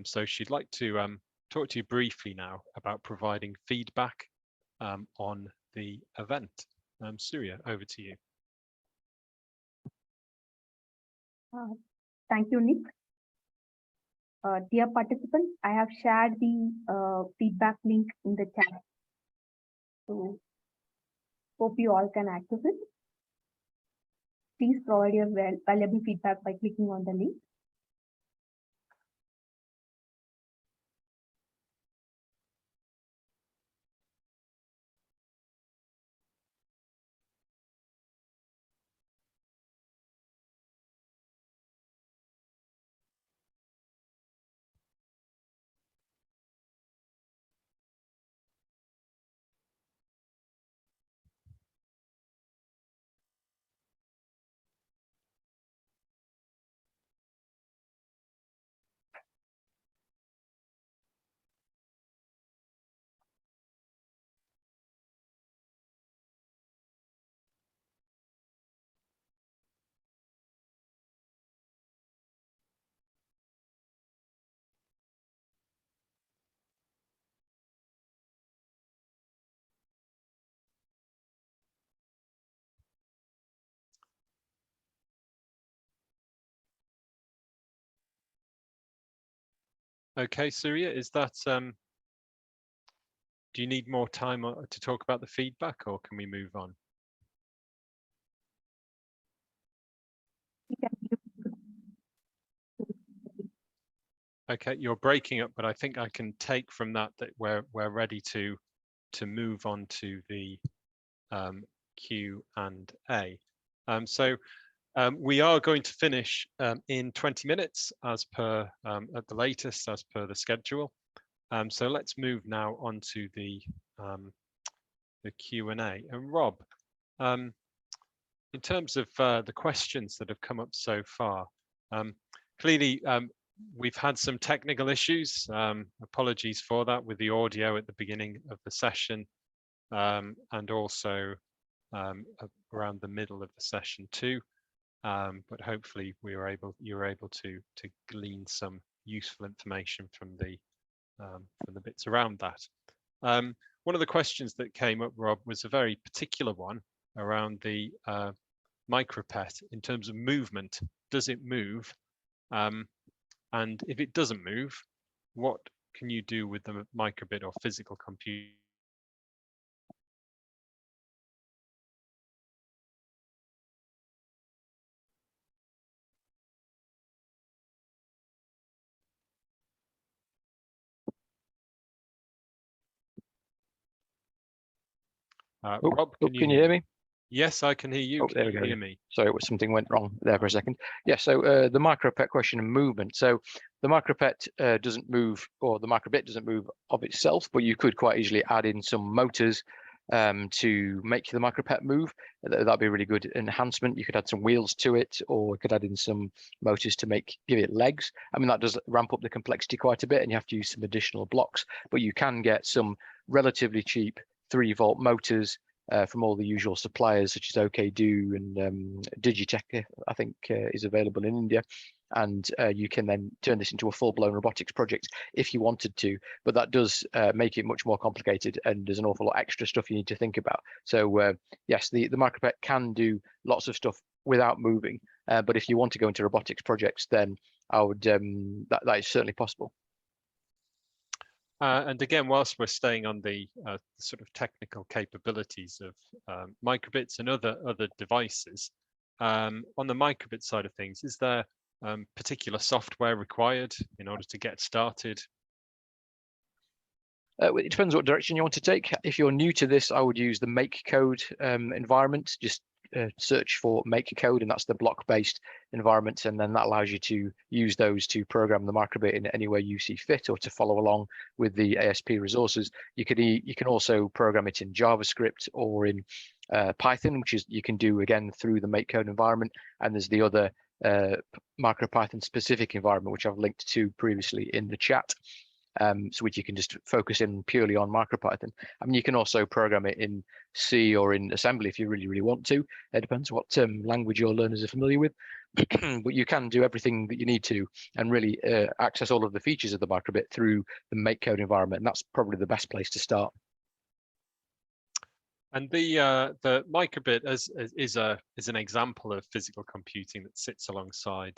So she'd like to talk to you briefly now about providing feedback on the event. Surya, over to you. Thank you, Nick. Dear participants, I have shared the feedback link in the chat. So hope you all can access it. Please provide your valuable feedback by clicking on the link. Okay, Surya, is that, do you need more time to talk about the feedback, or can we move on? Okay, you're breaking up, but I think I can take from that that we're ready to move on to the Q&A. We are going to finish in 20 minutes as per at the latest as per the schedule. So let's move now on to the Q&A. And Rob, in terms of the questions that have come up so far, clearly we've had some technical issues. Apologies for that with the audio at the beginning of the session, and also around the middle of the session too. But hopefully you were able to glean some useful information from the bits around that. One of the questions that came up, Rob, was a very particular one around the micropet in terms of movement. Does it move? And if it doesn't move, what can you do with the microbit or physical computer? Rob, can you hear me? Yes, I can hear you. Oh, can you hear me? Sorry, something went wrong there for a second. Yeah, so the micropet question and movement. So the micropet doesn't move, or the microbit doesn't move of itself, but you could quite easily add in some motors to make the micropet move. That'd be a really good enhancement. You could add some wheels to it, or you could add in some motors to give it legs. I mean, that does ramp up the complexity quite a bit, and you have to use some additional blocks, but you can get some relatively cheap 3-volt motors from all the usual suppliers such as OKdo and Digitech, I think is available in India. And you can then turn this into a full-blown robotics project if you wanted to, but that does make it much more complicated, and there's an awful lot extra stuff you need to think about. So yes, the micropet can do lots of stuff without moving, but if you want to go into robotics projects, then I would that is certainly possible. And again, whilst we're staying on the sort of technical capabilities of microbits and other devices, on the microbit side of things, is there particular software required in order to get started? It depends what direction you want to take. If you're new to this, I would use the MakeCode environment. Just search for MakeCode, and that's the block-based environment, and then that allows you to use those to program the microbit in any way you see fit, or to follow along with the ASP resources. You can also program it in JavaScript or in Python, which is you can do again through the MakeCode environment. And there's the other MicroPython specific environment, which I've linked to previously in the chat. So which you can just focus in purely on MicroPython. I mean, you can also program it in C or in assembly if you really want to. It depends what language your learners are familiar with. But you can do everything that you need to and really access all of the features of the microbit through the MakeCode environment. And that's probably the best place to start. And the microbit is an example of physical computing that sits alongside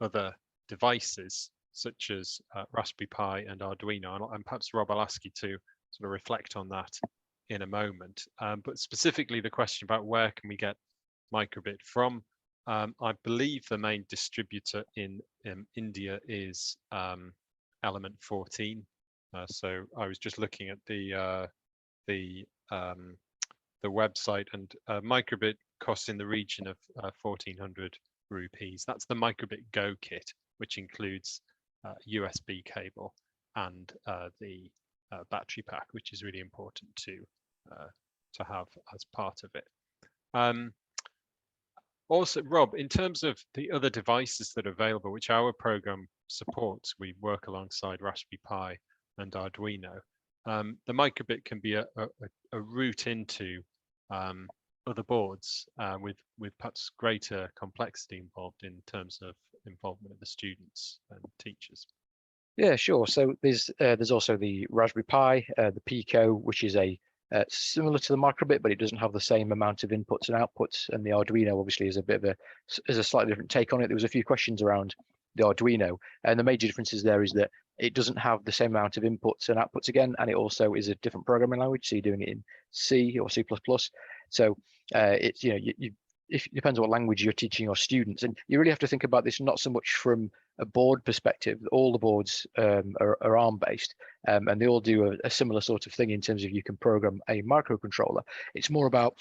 other devices, such as Raspberry Pi and Arduino, and perhaps Rob, I'll ask you to sort of reflect on that in a moment. But specifically the question about where can we get microbit from, I believe the main distributor in India is Element 14. So I was just looking at the website, and microbit costs in the region of 1,400 rupees. That's the Microbit Go kit, which includes USB cable and the battery pack, which is really important to have as part of it. Also, Rob, in terms of the other devices that are available, which our program supports, we work alongside Raspberry Pi and Arduino. The microbit can be a route into other boards with perhaps greater complexity involved in terms of involvement of the students and teachers. Yeah, sure. So there's also the Raspberry Pi, the Pico, which is similar to the microbit, but it doesn't have the same amount of inputs and outputs. And the Arduino obviously is a slightly different take on it. There was a few questions around Arduino. And the major differences there is that it doesn't have the same amount of inputs and outputs again, and it also is a different programming language. So you're doing it in C or C++. So it's, you know, it depends on what language you're teaching your students, and you really have to think about this not so much from a board perspective. All the boards are ARM based, and they all do a similar sort of thing in terms of you can program a microcontroller. It's more about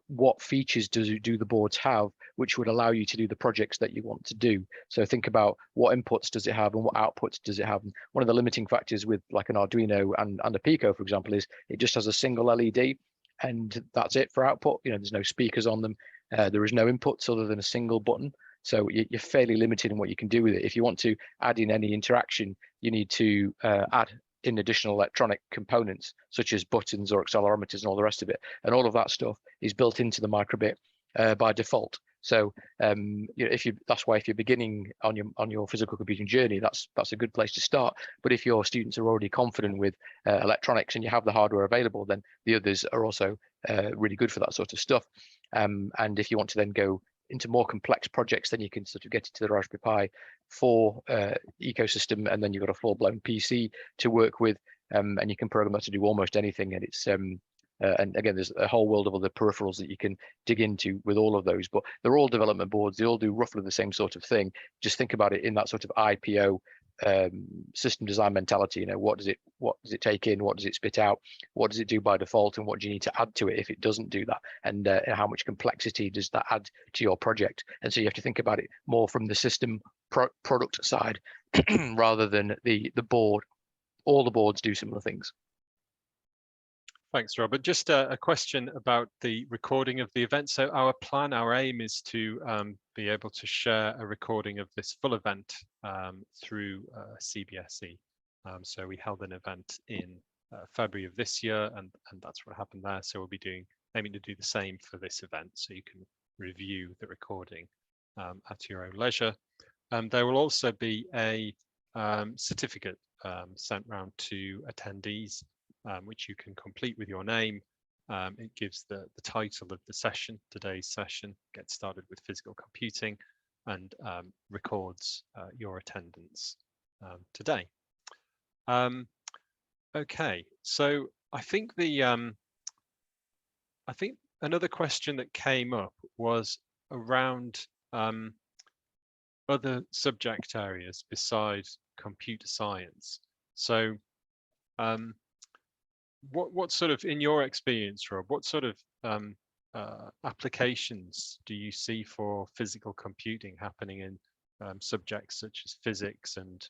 what features do the boards have which would allow you to do the projects that you want to do. So think about what inputs does it have and what outputs does it have. And one of the limiting factors with like an Arduino and a Pico, for example, is it just has a single LED and that's it for output. You know, there's no speakers on them. There is no inputs other than a single button. So you're fairly limited in what you can do with it. If you want to add in any interaction, you need to add in additional electronic components, such as buttons or accelerometers and all the rest of it. And all of that stuff is built into the microbit by default. So you know, that's why if you're beginning on your physical computing journey, that's a good place to start. But if your students are already confident with electronics and you have the hardware available, then the others are also really good for that sort of stuff. And if you want to then go into more complex projects, then you can sort of get into the Raspberry Pi 4 ecosystem, and then you've got a full-blown PC to work with, and you can program that to do almost anything. And it's and again, there's a whole world of other peripherals that you can dig into with all of those, but they're all development boards. They all do roughly the same sort of thing. Just think about it in that sort of IPO system design mentality. You know, what does it take in, what does it spit out, what does it do by default, and what do you need to add to it if it doesn't do that, and how much complexity does that add to your project? And so you have to think about it more from the system product side rather than the board. All the boards do similar things. Thanks, Robert. Just a question about the recording of the event. So our aim is to be able to share a recording of this full event through CBSE. So we held an event in February of this year, and that's what happened there. So we'll be aiming to do the same for this event, so you can review the recording at your own leisure. There will also be a certificate sent round to attendees, which you can complete with your name. It gives the title of the session, today's session, Get Started with Physical Computing, and records your attendance today. Okay, so I think another question that came up was around other subject areas besides computer science. So what sort of, in your experience, Rob, what sort of applications do you see for physical computing happening in subjects such as physics and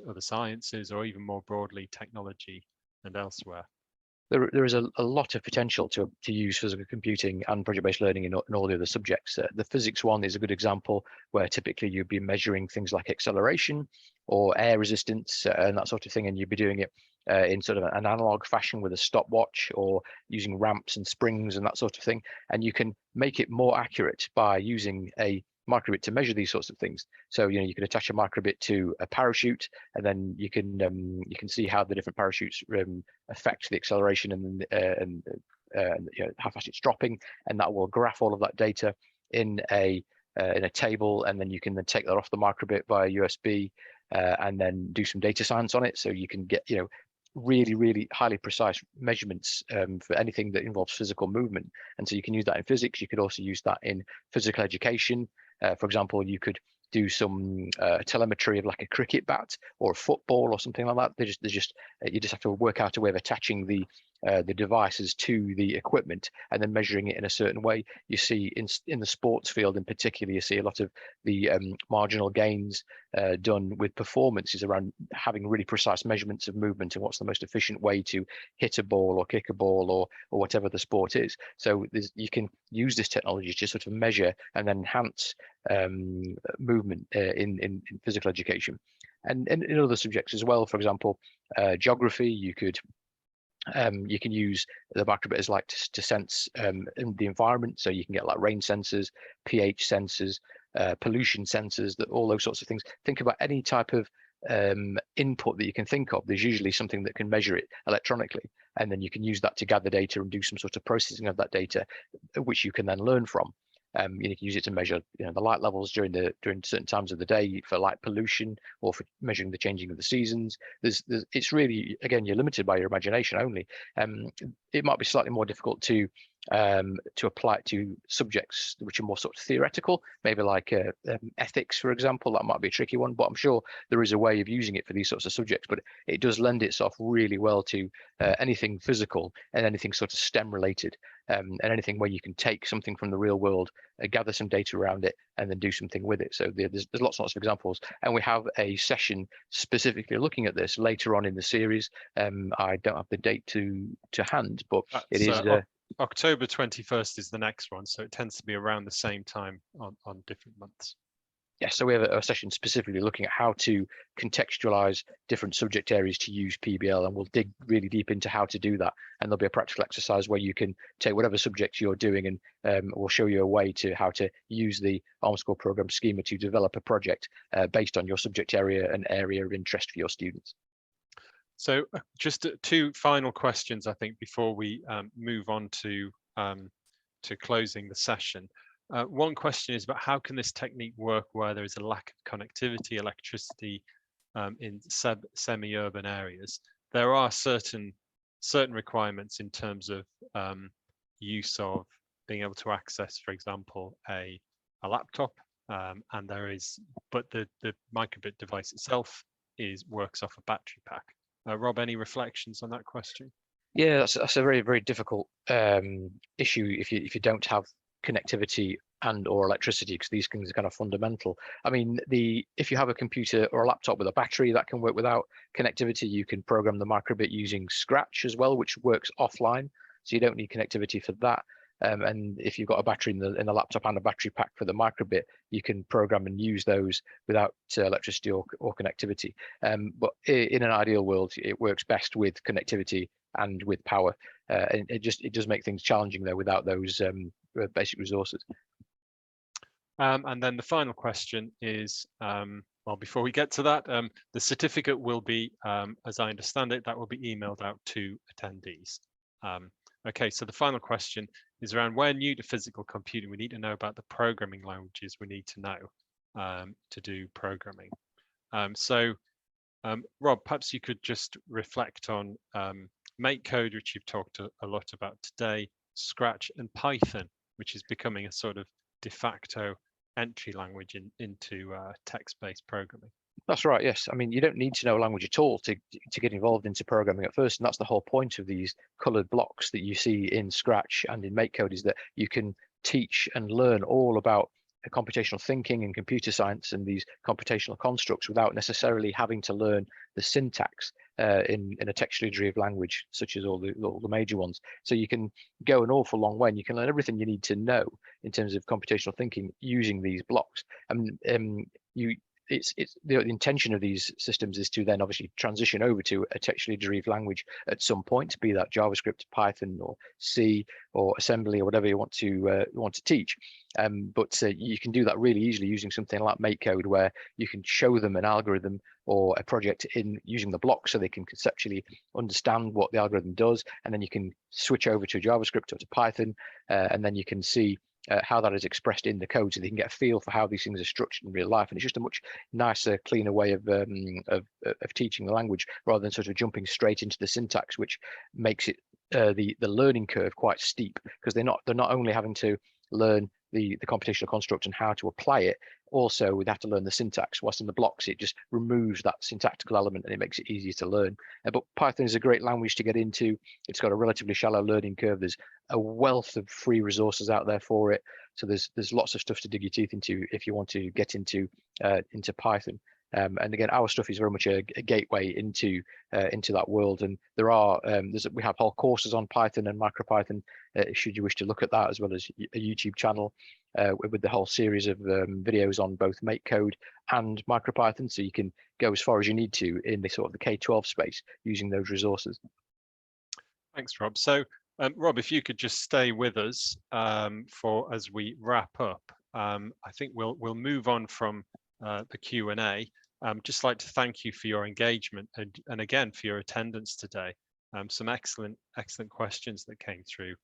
other sciences, or even more broadly technology and elsewhere? There is a lot of potential to use physical computing and project-based learning in all the other subjects. The physics one is a good example, where typically you'd be measuring things like acceleration or air resistance and that sort of thing, and you'd be doing it in sort of an analog fashion with a stopwatch, or using ramps and springs and that sort of thing. And you can make it more accurate by using a microbit to measure these sorts of things. So you can attach a microbit to a parachute, and then you can see how the different parachutes affect the acceleration and how fast it's dropping, and that will graph all of that data in a table, and then you can take that off the microbit via USB and then do some data science on it. So you can get really highly precise measurements for anything that involves physical movement. And so you can use that in physics. You could also use that in physical education. For example, you could do some telemetry of like a cricket bat or a football or something like that. You just have to work out a way of attaching the devices to the equipment and then measuring it in a certain way. You see in the sports field in particular, you see a lot of the marginal gains done with performances around having really precise measurements of movement and what's the most efficient way to hit a ball or kick a ball or whatever the sport is. So you can use this technology to sort of measure and then enhance movement in physical education, and in other subjects as well. For example, geography, you can use the microbit as like to sense in the environment. So you can get like rain sensors, pH sensors, pollution sensors, all those sorts of things. Think about any type of input that you can think of. There's usually something that can measure it electronically, and then you can use that to gather data and do some sort of processing of that data, which you can then learn from. You can use it to measure, the light levels during certain times of the day for light pollution, or for measuring the changing of the seasons. It's really, again, you're limited by your imagination only. It might be slightly more difficult to apply it to subjects which are more sort of theoretical, maybe like ethics, for example. That might be a tricky one, but I'm sure there is a way of using it for these sorts of subjects. But it does lend itself really well to anything physical and anything sort of STEM related, and anything where you can take something from the real world, gather some data around it, and then do something with it. So there's lots and lots of examples, and we have a session specifically looking at this later on in the series. I don't have the date to hand, but it is October 21st is the next one, so it tends to be around the same time on different months. Yeah, so we have a session specifically looking at how to contextualize different subject areas to use PBL, and we'll dig really deep into how to do that. And there'll be a practical exercise where you can take whatever subject you're doing, and we'll show you a way to how to use the Arms Corps program schema to develop a project based on your subject area and area of interest for your students. So just two final questions, I think, before we move on to closing the session. One question is about how can this technique work where there is a lack of connectivity, electricity in semi-urban areas? There are certain requirements in terms of use of being able to access, for example, a laptop, and there is, but the microbit device itself works off a battery pack. Rob, any reflections on that question? Yeah, that's a very, very difficult issue if you don't have connectivity and or electricity, because these things are kind of fundamental. I mean, if you have a computer or a laptop with a battery that can work without connectivity, you can program the microbit using Scratch as well, which works offline, so you don't need connectivity for that. And if you've got a battery in the laptop and a battery pack for the microbit, you can program and use those without electricity or connectivity. But in an ideal world, it works best with connectivity and with power. And it does make things challenging though without those basic resources. And then the final question is, well, before we get to that, the certificate will be, as I understand it, that will be emailed out to attendees. Okay, so the final question is around, where new to physical computing, we need to know about the programming languages we need to know to do programming. Rob, perhaps you could just reflect on MakeCode, which you've talked a lot about today, Scratch, and Python, which is becoming a sort of de facto entry language into text-based programming. That's right, yes. I mean, you don't need to know a language at all to get involved into programming at first, and that's the whole point of these colored blocks that you see in Scratch and in MakeCode, is that you can teach and learn all about computational thinking and computer science and these computational constructs without necessarily having to learn the syntax in a textually derived language, such as all the major ones. So you can go an awful long way, and you can learn everything you need to know in terms of computational thinking using these blocks. The intention of these systems is to then obviously transition over to a textually derived language at some point, be that JavaScript, Python, or C, or assembly, or whatever you want to teach. But you can do that really easily using something like MakeCode, where you can show them an algorithm or a project in using the blocks, so they can conceptually understand what the algorithm does, and then you can switch over to JavaScript or to Python, and then you can see how that is expressed in the code, so they can get a feel for how these things are structured in real life. And it's just a much nicer, cleaner way of teaching the language, rather than sort of jumping straight into the syntax, which makes it the learning curve quite steep, because they're not only having to learn the computational construct and how to apply it, also they have to learn the syntax. Whilst in the blocks, it just removes that syntactical element and it makes it easier to learn. But Python is a great language to get into. It's got a relatively shallow learning curve. There's a wealth of free resources out there for it. So there's lots of stuff to dig your teeth into if you want to get into Python. And again, our stuff is very much a gateway into that world. And there are we have whole courses on Python and MicroPython, should you wish to look at that, as well as a YouTube channel with the whole series of videos on both MakeCode and MicroPython. So you can go as far as you need to in the sort of the K-12 space using those resources. Thanks, Rob. So Rob, if you could just stay with us as we wrap up. I think we'll move on from the Q&A. Just like to thank you for your engagement and again for your attendance today. Some excellent questions that came through.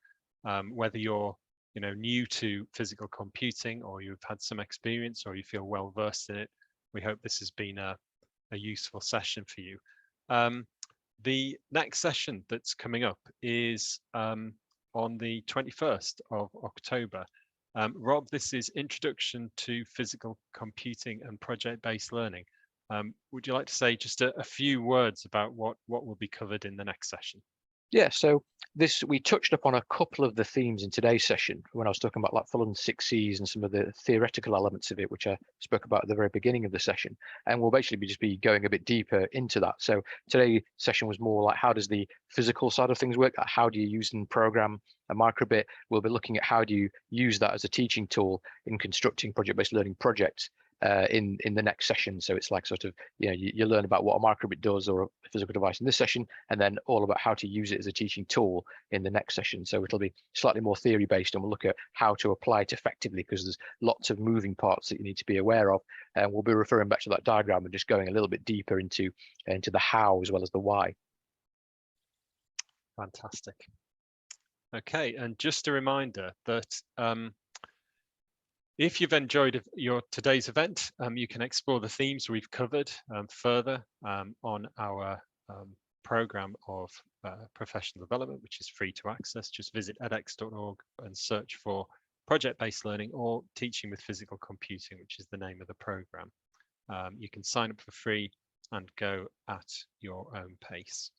Whether you're new to physical computing, or you've had some experience, or you feel well versed in it, we hope this has been a useful session for you. The next session that's coming up is on the 21st of October. Rob, this is Introduction to Physical Computing and Project-Based Learning. Would you like to say just a few words about what will be covered in the next session? Yeah, so we touched upon a couple of the themes in today's session when I was talking about like Fulham's 6 Cs and some of the theoretical elements of it, which I spoke about at the very beginning of the session. And we'll basically just be going a bit deeper into that. So today's session was more like, how does the physical side of things work? How do you use and program a microbit? We'll be looking at how do you use that as a teaching tool in constructing project-based learning projects in the next session. So it's like sort of, you learn about what a microbit does or a physical device in this session, and then all about how to use it as a teaching tool in the next session. So it'll be slightly more theory based, and we'll look at how to apply it effectively, because there's lots of moving parts that you need to be aware of. And we'll be referring back to that diagram and just going a little bit deeper into the how as well as the why. Fantastic. Okay, and just a reminder that if you've enjoyed today's event, you can explore the themes we've covered further on our program of professional development, which is free to access. Just visit edX.org and search for project-based learning or teaching with physical computing, which is the name of the program. You can sign up for free and go at your own pace.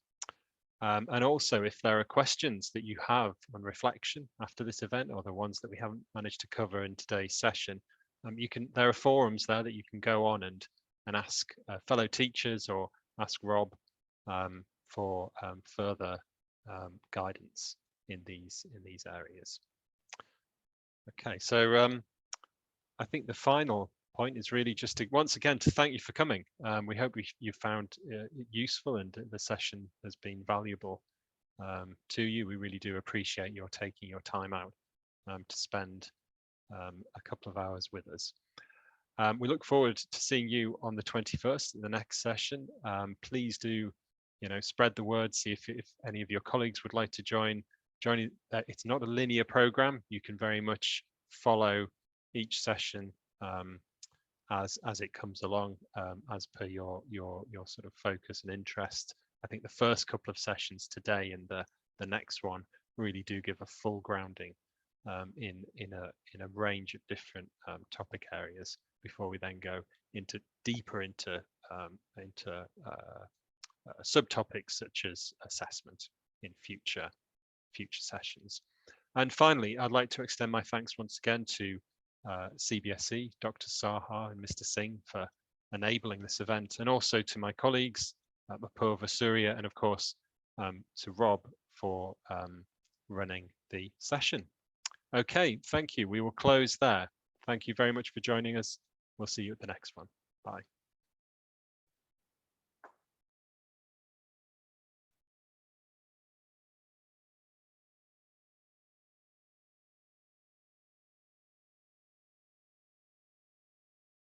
And also, if there are questions that you have on reflection after this event, or the ones that we haven't managed to cover in today's session, there are forums there that you can go on and ask fellow teachers or ask Rob for further guidance in these areas. Okay, so I think the final point is really just to once again to thank you for coming. We hope you found it useful and the session has been valuable to you. We really do appreciate your taking your time out to spend a couple of hours with us. We look forward to seeing you on the 21st in the next session. Please do, spread the word. See if any of your colleagues would like to join. It's not a linear program. You can very much follow each session as it comes along, as per your sort of focus and interest. I think the first couple of sessions today and the next one really do give a full grounding in a range of different topic areas before we then go deeper into subtopics such as assessment in future sessions. And finally, I'd like to extend my thanks once again to CBSE, Dr. Saha and Mr. Singh for enabling this event, and also to my colleagues, Apurva, Surya, and of course to Rob for running the session. Okay, thank you. We will close there. Thank you very much for joining us. We'll see you at the next one. Bye.